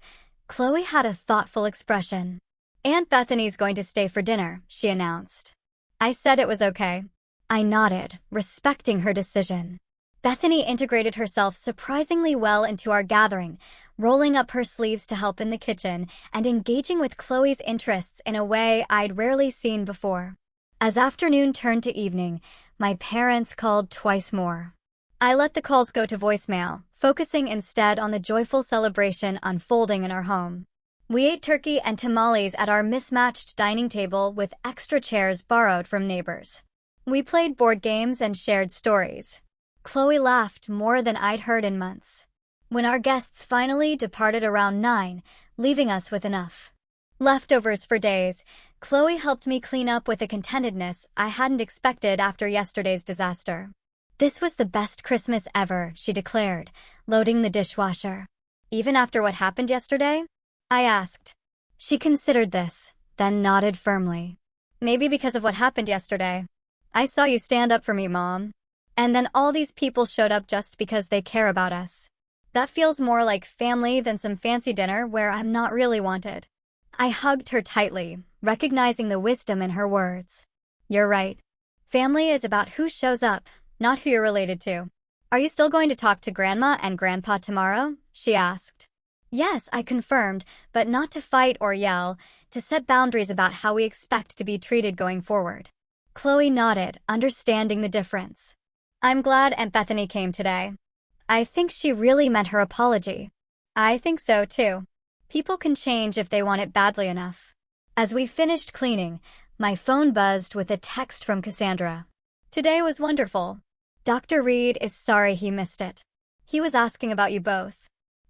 Chloe had a thoughtful expression. "Aunt Bethany's going to stay for dinner," she announced. I said it was okay. I nodded, respecting her decision. Bethany integrated herself surprisingly well into our gathering, rolling up her sleeves to help in the kitchen and engaging with Chloe's interests in a way I'd rarely seen before. As afternoon turned to evening, my parents called twice more. I let the calls go to voicemail, focusing instead on the joyful celebration unfolding in our home. We ate turkey and tamales at our mismatched dining table with extra chairs borrowed from neighbors. We played board games and shared stories. Chloe laughed more than I'd heard in months. When our guests finally departed around 9, leaving us with enough leftovers for days, Chloe helped me clean up with a contentedness I hadn't expected after yesterday's disaster. This was the best Christmas ever, she declared, loading the dishwasher. Even after what happened yesterday? I asked. She considered this, then nodded firmly. Maybe because of what happened yesterday. I saw you stand up for me, Mom. And then all these people showed up just because they care about us. That feels more like family than some fancy dinner where I'm not really wanted. I hugged her tightly, recognizing the wisdom in her words. You're right. Family is about who shows up, not who you're related to. Are you still going to talk to Grandma and Grandpa tomorrow? She asked. Yes, I confirmed, but not to fight or yell, to set boundaries about how we expect to be treated going forward. Chloe nodded, understanding the difference. I'm glad Aunt Bethany came today. I think she really meant her apology. I think so, too. People can change if they want it badly enough. As we finished cleaning, my phone buzzed with a text from Cassandra. Today was wonderful. Dr. Reed is sorry he missed it. He was asking about you both.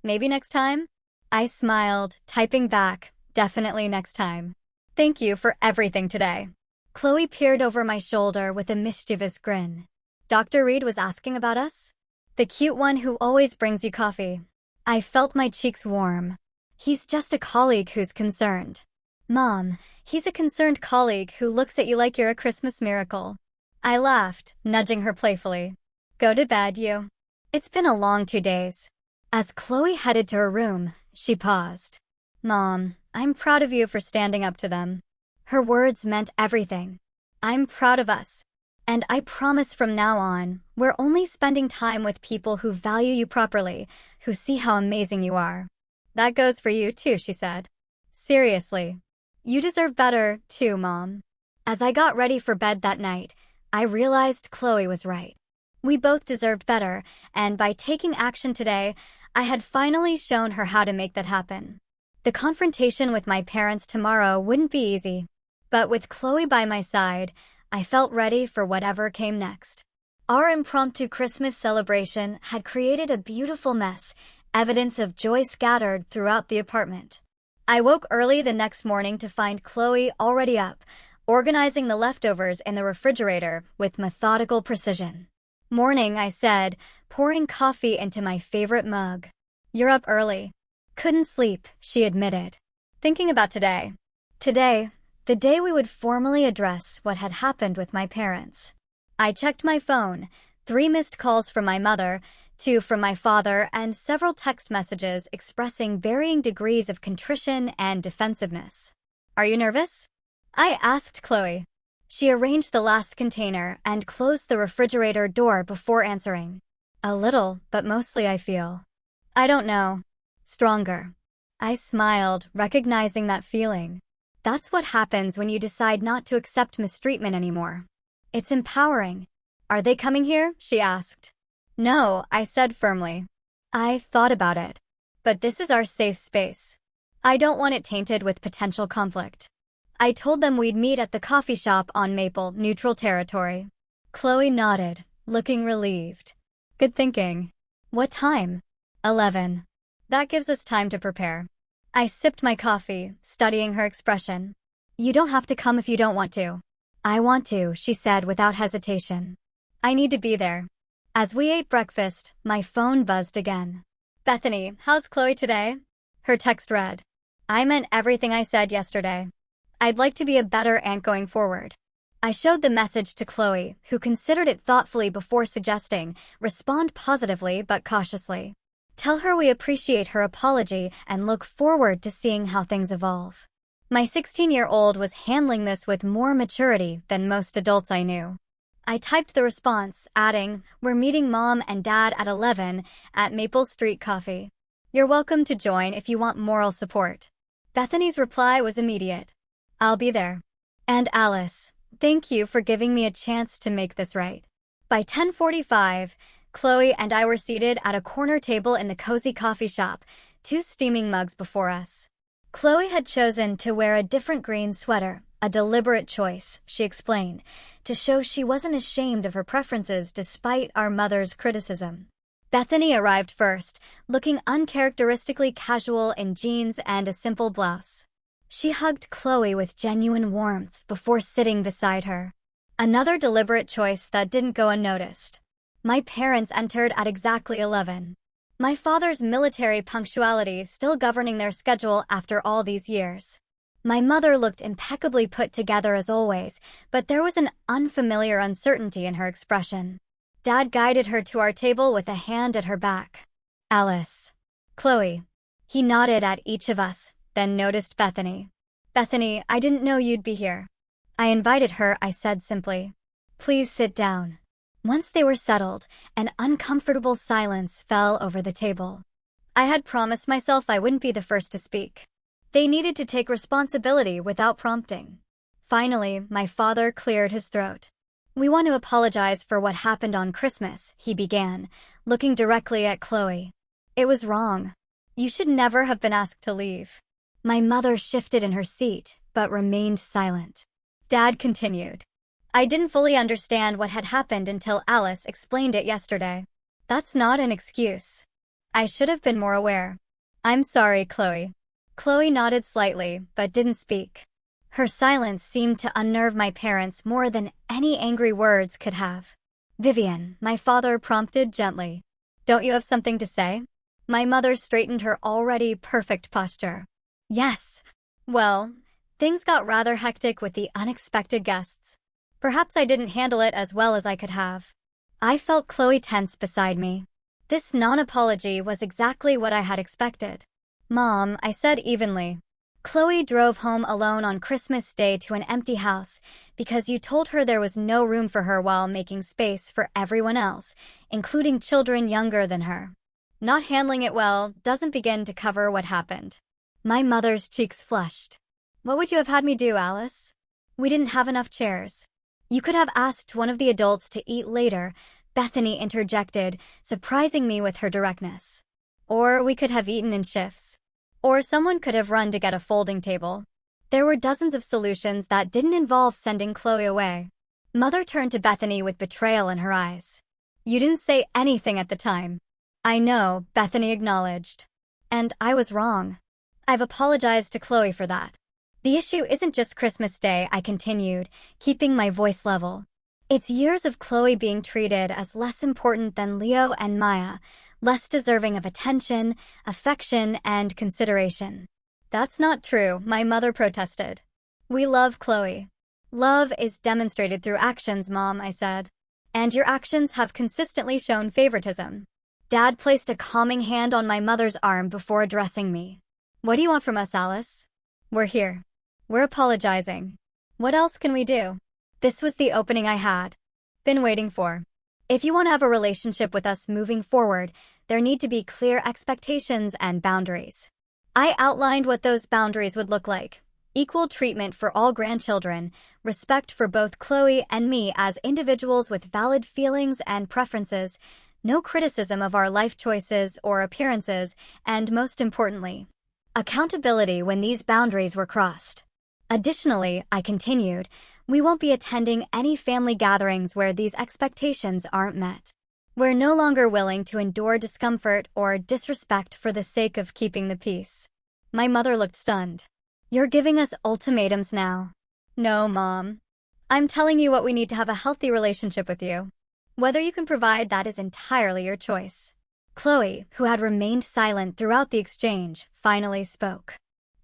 Maybe next time? I smiled, typing back, definitely next time. Thank you for everything today. Chloe peered over my shoulder with a mischievous grin. Dr. Reed was asking about us? The cute one who always brings you coffee. I felt my cheeks warm. He's just a colleague who's concerned. Mom, he's a concerned colleague who looks at you like you're a Christmas miracle. I laughed, nudging her playfully. Go to bed, you. It's been a long 2 days. As Chloe headed to her room, she paused. Mom, I'm proud of you for standing up to them. Her words meant everything. I'm proud of us. And I promise from now on, we're only spending time with people who value you properly, who see how amazing you are. That goes for you too, she said. Seriously. You deserve better, too, Mom. As I got ready for bed that night, I realized Chloe was right. We both deserved better, and by taking action today, I had finally shown her how to make that happen. The confrontation with my parents tomorrow wouldn't be easy, but with Chloe by my side, I felt ready for whatever came next. Our impromptu Christmas celebration had created a beautiful mess, evidence of joy scattered throughout the apartment. I woke early the next morning to find Chloe already up, organizing the leftovers in the refrigerator with methodical precision. Morning, I said, pouring coffee into my favorite mug. You're up early. Couldn't sleep, she admitted. Thinking about today. Today, the day we would formally address what had happened with my parents. I checked my phone, 3 missed calls from my mother, 2 from my father, and several text messages expressing varying degrees of contrition and defensiveness. Are you nervous? I asked Chloe. She arranged the last container and closed the refrigerator door before answering. A little, but mostly I feel. I don't know. Stronger. I smiled, recognizing that feeling. That's what happens when you decide not to accept mistreatment anymore. It's empowering. Are they coming here? She asked. No, I said firmly. I thought about it. But this is our safe space. I don't want it tainted with potential conflict. I told them we'd meet at the coffee shop on Maple, neutral territory. Chloe nodded, looking relieved. Good thinking. What time? 11. That gives us time to prepare. I sipped my coffee, studying her expression. You don't have to come if you don't want to. I want to, she said without hesitation. I need to be there. As we ate breakfast, my phone buzzed again. Bethany, how's Chloe today? Her text read. I meant everything I said yesterday. I'd like to be a better aunt going forward. I showed the message to Chloe, who considered it thoughtfully before suggesting, respond positively but cautiously. Tell her we appreciate her apology and look forward to seeing how things evolve. My 16-year-old was handling this with more maturity than most adults I knew. I typed the response, adding, we're meeting Mom and Dad at 11 at Maple Street Coffee. You're welcome to join if you want moral support. Bethany's reply was immediate. I'll be there. And Alice, thank you for giving me a chance to make this right. By 10:45, Chloe and I were seated at a corner table in the cozy coffee shop, 2 steaming mugs before us. Chloe had chosen to wear a different green sweater, a deliberate choice, she explained, to show she wasn't ashamed of her preferences despite our mother's criticism. Bethany arrived first, looking uncharacteristically casual in jeans and a simple blouse. She hugged Chloe with genuine warmth before sitting beside her. Another deliberate choice that didn't go unnoticed. My parents entered at exactly 11. My father's military punctuality still governing their schedule after all these years. My mother looked impeccably put together as always, but there was an unfamiliar uncertainty in her expression. Dad guided her to our table with a hand at her back. Alice. Chloe. He nodded at each of us, then noticed Bethany. Bethany, I didn't know you'd be here. I invited her, I said simply. Please sit down. Once they were settled, an uncomfortable silence fell over the table. I had promised myself I wouldn't be the first to speak. They needed to take responsibility without prompting. Finally, my father cleared his throat. We want to apologize for what happened on Christmas, he began, looking directly at Chloe. It was wrong. You should never have been asked to leave. My mother shifted in her seat, but remained silent. Dad continued. I didn't fully understand what had happened until Alice explained it yesterday. That's not an excuse. I should have been more aware. I'm sorry, Chloe. Chloe nodded slightly, but didn't speak. Her silence seemed to unnerve my parents more than any angry words could have. Vivian, my father prompted gently. Don't you have something to say? My mother straightened her already perfect posture. Yes. Well, things got rather hectic with the unexpected guests. Perhaps I didn't handle it as well as I could have. I felt Chloe tense beside me. This non-apology was exactly what I had expected. Mom, I said evenly. Chloe drove home alone on Christmas Day to an empty house because you told her there was no room for her while making space for everyone else, including children younger than her. Not handling it well doesn't begin to cover what happened. My mother's cheeks flushed. What would you have had me do, Alice? We didn't have enough chairs. You could have asked one of the adults to eat later, Bethany interjected, surprising me with her directness. Or we could have eaten in shifts. Or someone could have run to get a folding table. There were dozens of solutions that didn't involve sending Chloe away. Mother turned to Bethany with betrayal in her eyes. You didn't say anything at the time. I know, Bethany acknowledged. And I was wrong. I've apologized to Chloe for that. The issue isn't just Christmas Day, I continued, keeping my voice level. It's years of Chloe being treated as less important than Leo and Maya, less deserving of attention, affection, and consideration. That's not true, my mother protested. We love Chloe. Love is demonstrated through actions, Mom, I said. And your actions have consistently shown favoritism. Dad placed a calming hand on my mother's arm before addressing me. What do you want from us, Alice? We're here. We're apologizing. What else can we do? This was the opening I had been waiting for. If you want to have a relationship with us moving forward, there need to be clear expectations and boundaries. I outlined what those boundaries would look like. Equal treatment for all grandchildren, respect for both Chloe and me as individuals with valid feelings and preferences, no criticism of our life choices or appearances, and most importantly, accountability when these boundaries were crossed. Additionally, I continued, we won't be attending any family gatherings where these expectations aren't met. We're no longer willing to endure discomfort or disrespect for the sake of keeping the peace. My mother looked stunned. You're giving us ultimatums now. No, Mom. I'm telling you what we need to have a healthy relationship with you. Whether you can provide that is entirely your choice. Chloe, who had remained silent throughout the exchange, finally spoke.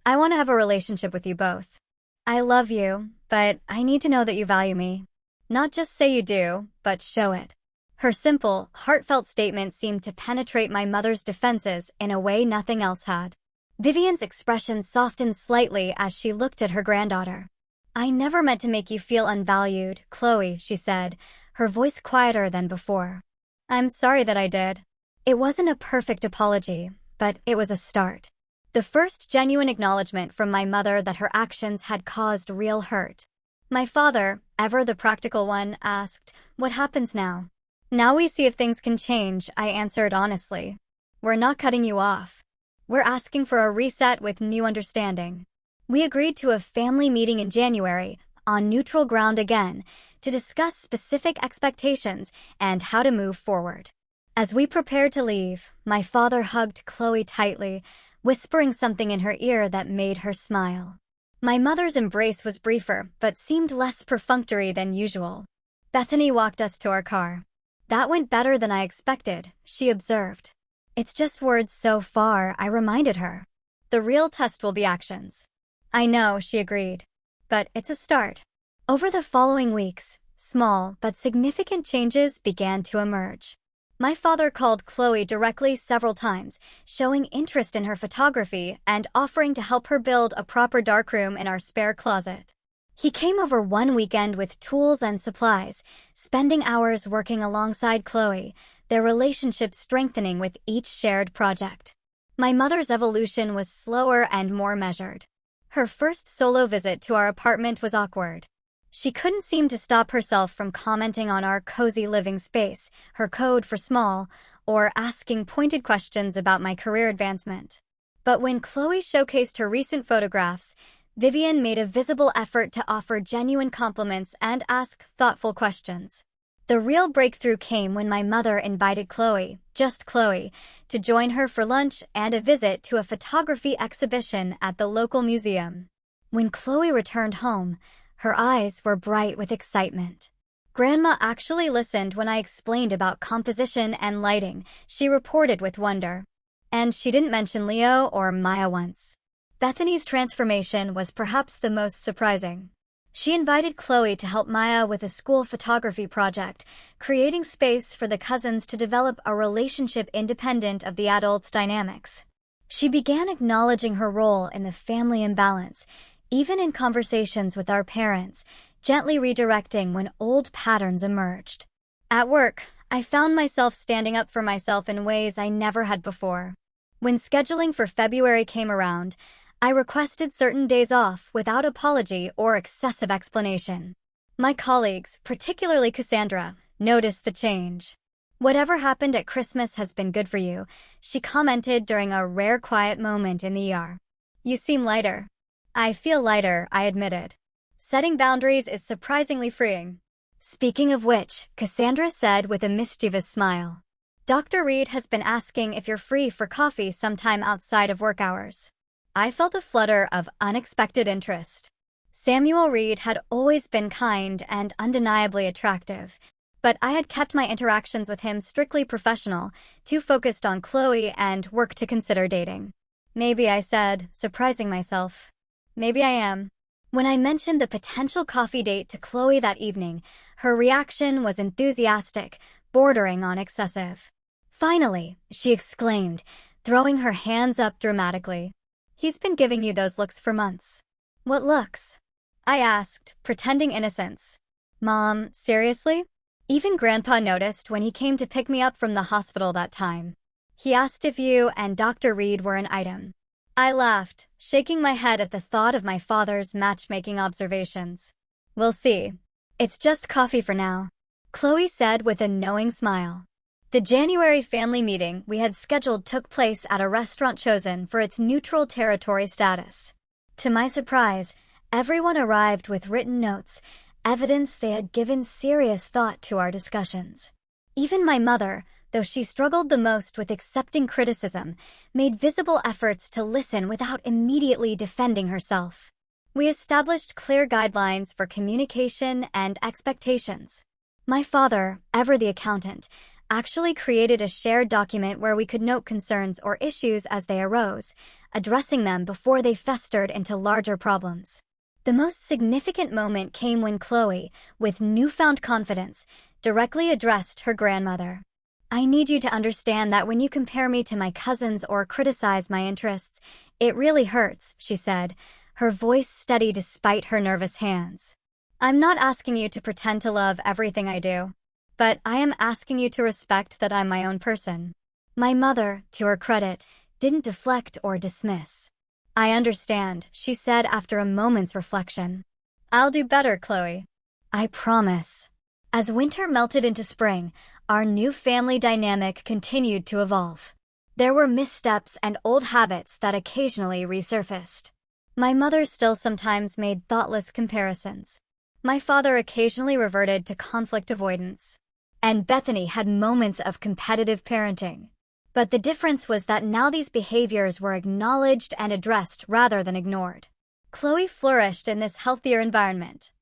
I want to have a relationship with you both. I love you, but I need to know that you value me. Not just say you do, but show it. Her simple, heartfelt statement seemed to penetrate my mother's defenses in a way nothing else had. Vivian's expression softened slightly as she looked at her granddaughter. I never meant to make you feel unvalued, Chloe, she said, her voice quieter than before. I'm sorry that I did. It wasn't a perfect apology, but it was a start. The first genuine acknowledgement from my mother that her actions had caused real hurt. My father, ever the practical one, asked, what happens now? Now we see if things can change, I answered honestly. We're not cutting you off. We're asking for a reset with new understanding. We agreed to a family meeting in January, on neutral ground again, to discuss specific expectations and how to move forward. As we prepared to leave, my father hugged Chloe tightly, whispering something in her ear that made her smile. My mother's embrace was briefer, but seemed less perfunctory than usual. Bethany walked us to our car. That went better than I expected, she observed. It's just words so far, I reminded her. The real test will be actions. I know, she agreed. But it's a start. Over the following weeks, small but significant changes began to emerge. My father called Chloe directly several times, showing interest in her photography and offering to help her build a proper darkroom in our spare closet. He came over one weekend with tools and supplies, spending hours working alongside Chloe, their relationship strengthening with each shared project. My mother's evolution was slower and more measured. Her first solo visit to our apartment was awkward. She couldn't seem to stop herself from commenting on our cozy living space, her code for small, or asking pointed questions about my career advancement. But when Chloe showcased her recent photographs, Vivian made a visible effort to offer genuine compliments and ask thoughtful questions. The real breakthrough came when my mother invited Chloe, just Chloe, to join her for lunch and a visit to a photography exhibition at the local museum. When Chloe returned home, her eyes were bright with excitement. Grandma actually listened when I explained about composition and lighting, she reported with wonder. And she didn't mention Leo or Maya once. Bethany's transformation was perhaps the most surprising. She invited Chloe to help Maya with a school photography project, creating space for the cousins to develop a relationship independent of the adults' dynamics. She began acknowledging her role in the family imbalance, even in conversations with our parents, gently redirecting when old patterns emerged. At work, I found myself standing up for myself in ways I never had before. When scheduling for February came around, I requested certain days off without apology or excessive explanation. My colleagues, particularly Cassandra, noticed the change. "Whatever happened at Christmas has been good for you," she commented during a rare quiet moment in the ER. "You seem lighter." "I feel lighter," I admitted. Setting boundaries is surprisingly freeing. Speaking of which, Cassandra said with a mischievous smile, "Dr. Reed has been asking if you're free for coffee sometime outside of work hours." I felt a flutter of unexpected interest. Samuel Reed had always been kind and undeniably attractive, but I had kept my interactions with him strictly professional, too focused on Chloe and work to consider dating. "Maybe," I said, surprising myself. "Maybe I am." When I mentioned the potential coffee date to Chloe that evening, her reaction was enthusiastic, bordering on excessive. "Finally," she exclaimed, throwing her hands up dramatically. "He's been giving you those looks for months." "What looks?" I asked, pretending innocence. "Mom, seriously?" Even Grandpa noticed when he came to pick me up from the hospital that time. "He asked if you and Dr. Reed were an item." I laughed, shaking my head at the thought of my father's matchmaking observations. "We'll see. It's just coffee for now," Chloe said with a knowing smile. The January family meeting we had scheduled took place at a restaurant chosen for its neutral territory status. To my surprise, everyone arrived with written notes, evidence they had given serious thought to our discussions. Even my mother, though she struggled the most with accepting criticism, made visible efforts to listen without immediately defending herself. We established clear guidelines for communication and expectations. My father, ever the accountant, actually created a shared document where we could note concerns or issues as they arose, addressing them before they festered into larger problems. The most significant moment came when Chloe, with newfound confidence, directly addressed her grandmother. "I need you to understand that when you compare me to my cousins or criticize my interests, it really hurts," she said, her voice steady despite her nervous hands. "I'm not asking you to pretend to love everything I do. But I am asking you to respect that I'm my own person." My mother, to her credit, didn't deflect or dismiss. "I understand," she said after a moment's reflection. "I'll do better, Chloe." "I promise." As winter melted into spring, our new family dynamic continued to evolve. There were missteps and old habits that occasionally resurfaced. My mother still sometimes made thoughtless comparisons. My father occasionally reverted to conflict avoidance. And Bethany had moments of competitive parenting. But the difference was that now these behaviors were acknowledged and addressed rather than ignored. Chloe flourished in this healthier environment.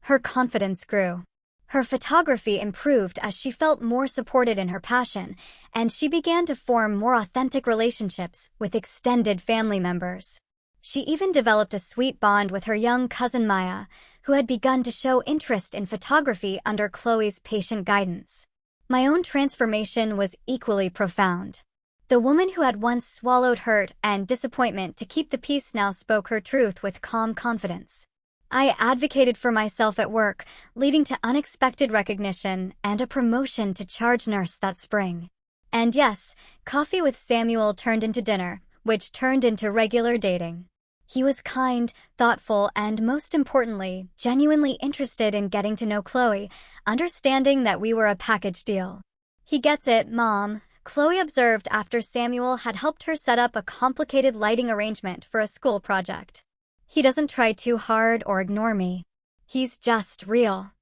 Her confidence grew. Her photography improved as she felt more supported in her passion, and she began to form more authentic relationships with extended family members. She even developed a sweet bond with her young cousin Maya, who had begun to show interest in photography under Chloe's patient guidance. My own transformation was equally profound. The woman who had once swallowed hurt and disappointment to keep the peace now spoke her truth with calm confidence. I advocated for myself at work, leading to unexpected recognition and a promotion to charge nurse that spring. And yes, coffee with Samuel turned into dinner, which turned into regular dating. He was kind, thoughtful, and most importantly, genuinely interested in getting to know Chloe, understanding that we were a package deal. "He gets it, Mom," Chloe observed after Samuel had helped her set up a complicated lighting arrangement for a school project. "He doesn't try too hard or ignore me. He's just real."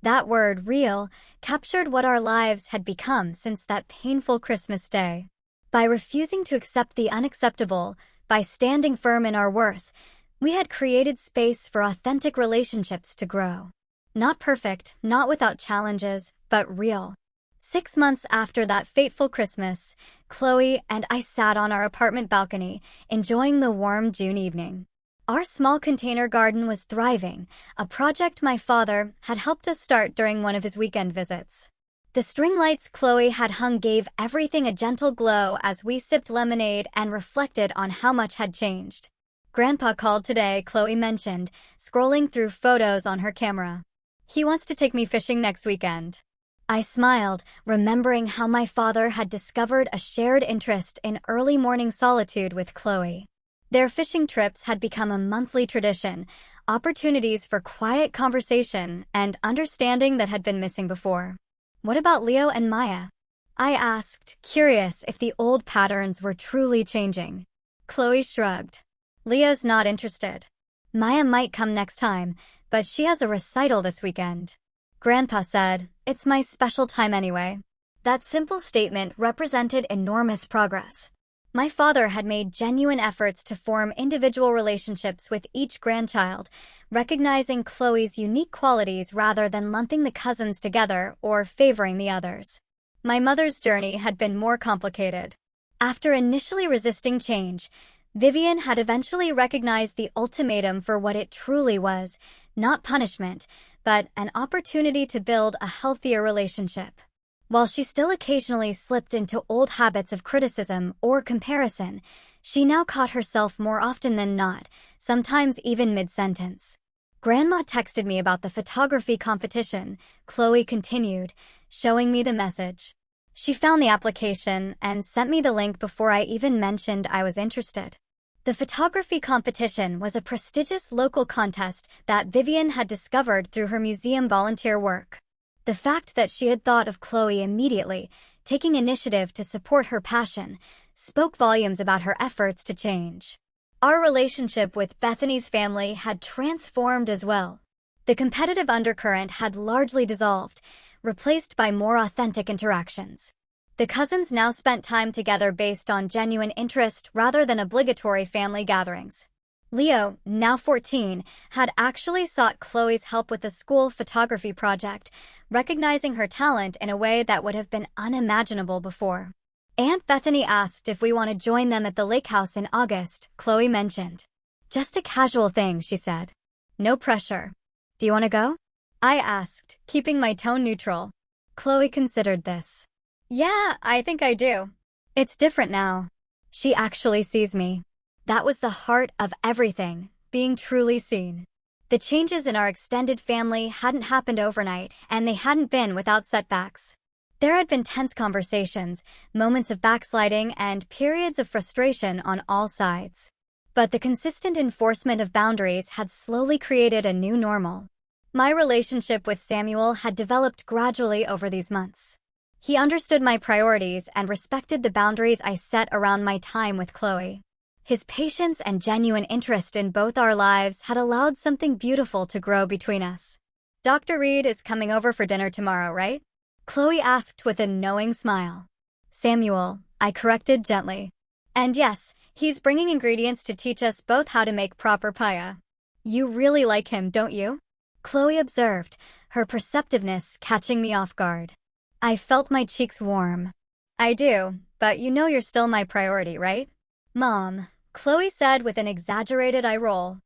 That word, real, captured what our lives had become since that painful Christmas day. By refusing to accept the unacceptable, by standing firm in our worth, we had created space for authentic relationships to grow. Not perfect, not without challenges, but real. 6 months after that fateful Christmas, Chloe and I sat on our apartment balcony, enjoying the warm June evening. Our small container garden was thriving, a project my father had helped us start during one of his weekend visits. The string lights Chloe had hung gave everything a gentle glow as we sipped lemonade and reflected on how much had changed. "Grandpa called today," Chloe mentioned, scrolling through photos on her camera. "He wants to take me fishing next weekend." I smiled, remembering how my father had discovered a shared interest in early morning solitude with Chloe. Their fishing trips had become a monthly tradition, opportunities for quiet conversation and understanding that had been missing before. "What about Leo and Maya?" I asked, curious if the old patterns were truly changing. Chloe shrugged. "Leo's not interested. Maya might come next time, but she has a recital this weekend." Grandpa said, "It's my special time anyway." That simple statement represented enormous progress. My father had made genuine efforts to form individual relationships with each grandchild, recognizing Chloe's unique qualities rather than lumping the cousins together or favoring the others. My mother's journey had been more complicated. After initially resisting change, Vivian had eventually recognized the ultimatum for what it truly was, not punishment, but an opportunity to build a healthier relationship. While she still occasionally slipped into old habits of criticism or comparison, she now caught herself more often than not, sometimes even mid-sentence. "Grandma texted me about the photography competition," Chloe continued, showing me the message. "She found the application and sent me the link before I even mentioned I was interested." The photography competition was a prestigious local contest that Vivian had discovered through her museum volunteer work. The fact that she had thought of Chloe immediately, taking initiative to support her passion, spoke volumes about her efforts to change. Our relationship with Bethany's family had transformed as well. The competitive undercurrent had largely dissolved, replaced by more authentic interactions. The cousins now spent time together based on genuine interest rather than obligatory family gatherings. Leo, now 14, had actually sought Chloe's help with a school photography project, recognizing her talent in a way that would have been unimaginable before. Aunt Bethany asked if we want to join them at the lake house in August, Chloe mentioned. "Just a casual thing," she said. "No pressure." "Do you want to go?" I asked, keeping my tone neutral. Chloe considered this. "Yeah, I think I do. It's different now. She actually sees me." That was the heart of everything, being truly seen. The changes in our extended family hadn't happened overnight, and they hadn't been without setbacks. There had been tense conversations, moments of backsliding, and periods of frustration on all sides. But the consistent enforcement of boundaries had slowly created a new normal. My relationship with Samuel had developed gradually over these months. He understood my priorities and respected the boundaries I set around my time with Chloe. His patience and genuine interest in both our lives had allowed something beautiful to grow between us. "Dr. Reed is coming over for dinner tomorrow, right?" Chloe asked with a knowing smile. "Samuel," I corrected gently. "And yes, he's bringing ingredients to teach us both how to make proper paella." "You really like him, don't you?" Chloe observed, her perceptiveness catching me off guard. I felt my cheeks warm. I do, but you know you're still my priority, right? Mom, Chloe said with an exaggerated eye roll.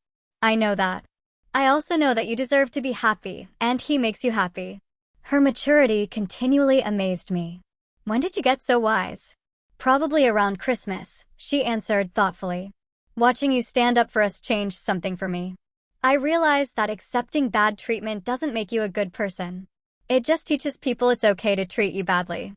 I know that. I also know that you deserve to be happy, and he makes you happy. Her maturity continually amazed me. When did you get so wise? Probably around Christmas, she answered thoughtfully. Watching you stand up for us changed something for me. I realized that accepting bad treatment doesn't make you a good person. It just teaches people it's okay to treat you badly.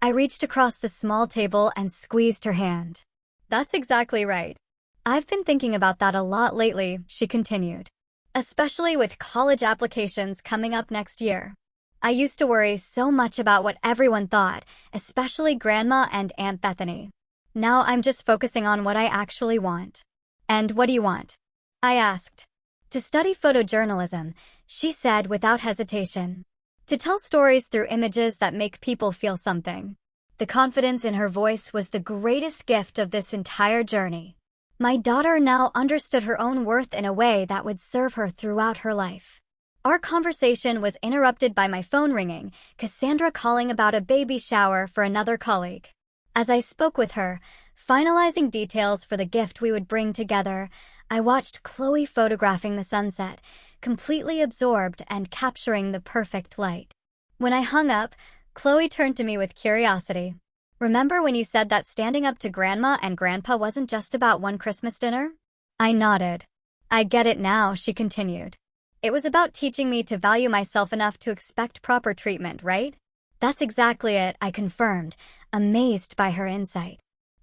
I reached across the small table and squeezed her hand. That's exactly right. I've been thinking about that a lot lately, she continued. Especially with college applications coming up next year. I used to worry so much about what everyone thought, especially Grandma and Aunt Bethany. Now I'm just focusing on what I actually want. And what do you want? I asked. To study photojournalism, she said without hesitation. To tell stories through images that make people feel something. The confidence in her voice was the greatest gift of this entire journey. My daughter now understood her own worth in a way that would serve her throughout her life. Our conversation was interrupted by my phone ringing, Cassandra calling about a baby shower for another colleague. As I spoke with her, finalizing details for the gift we would bring together, I watched Chloe photographing the sunset, completely absorbed and capturing the perfect light. When I hung up, Chloe turned to me with curiosity. Remember when you said that standing up to Grandma and Grandpa wasn't just about one Christmas dinner? I nodded. I get it now, she continued. It was about teaching me to value myself enough to expect proper treatment, right? That's exactly it, I confirmed, amazed by her insight.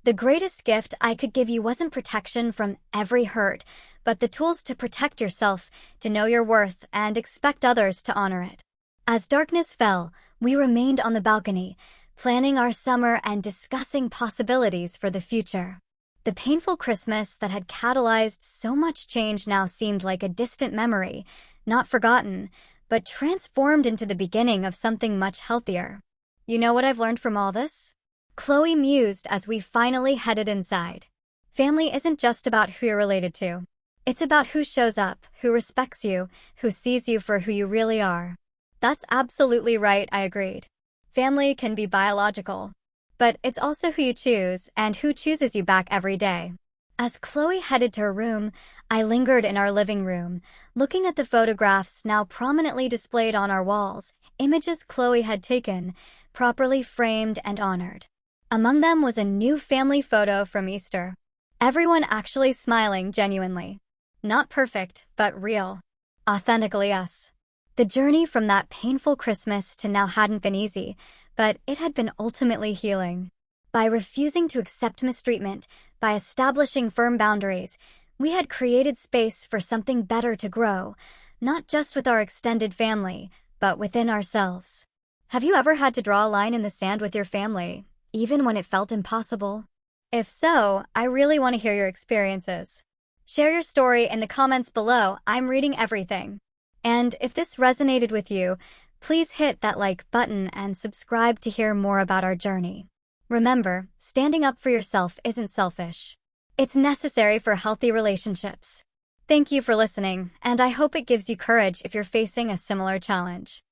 The greatest gift I could give you wasn't protection from every hurt, but the tools to protect yourself, to know your worth, and expect others to honor it. As darkness fell, we remained on the balcony, planning our summer and discussing possibilities for the future. The painful Christmas that had catalyzed so much change now seemed like a distant memory, not forgotten, but transformed into the beginning of something much healthier. You know what I've learned from all this? Chloe mused as we finally headed inside. Family isn't just about who you're related to. It's about who shows up, who respects you, who sees you for who you really are. That's absolutely right, I agreed. Family can be biological, but it's also who you choose and who chooses you back every day. As Chloe headed to her room, I lingered in our living room, looking at the photographs now prominently displayed on our walls, images Chloe had taken, properly framed and honored. Among them was a new family photo from Easter. Everyone actually smiling genuinely. Not perfect, but real. Authentically us. The journey from that painful Christmas to now hadn't been easy, but it had been ultimately healing. By refusing to accept mistreatment, by establishing firm boundaries, we had created space for something better to grow, not just with our extended family, but within ourselves. Have you ever had to draw a line in the sand with your family, even when it felt impossible? If so, I really want to hear your experiences. Share your story in the comments below. I'm reading everything. And if this resonated with you, please hit that like button and subscribe to hear more about our journey. Remember, standing up for yourself isn't selfish. It's necessary for healthy relationships. Thank you for listening, and I hope it gives you courage if you're facing a similar challenge.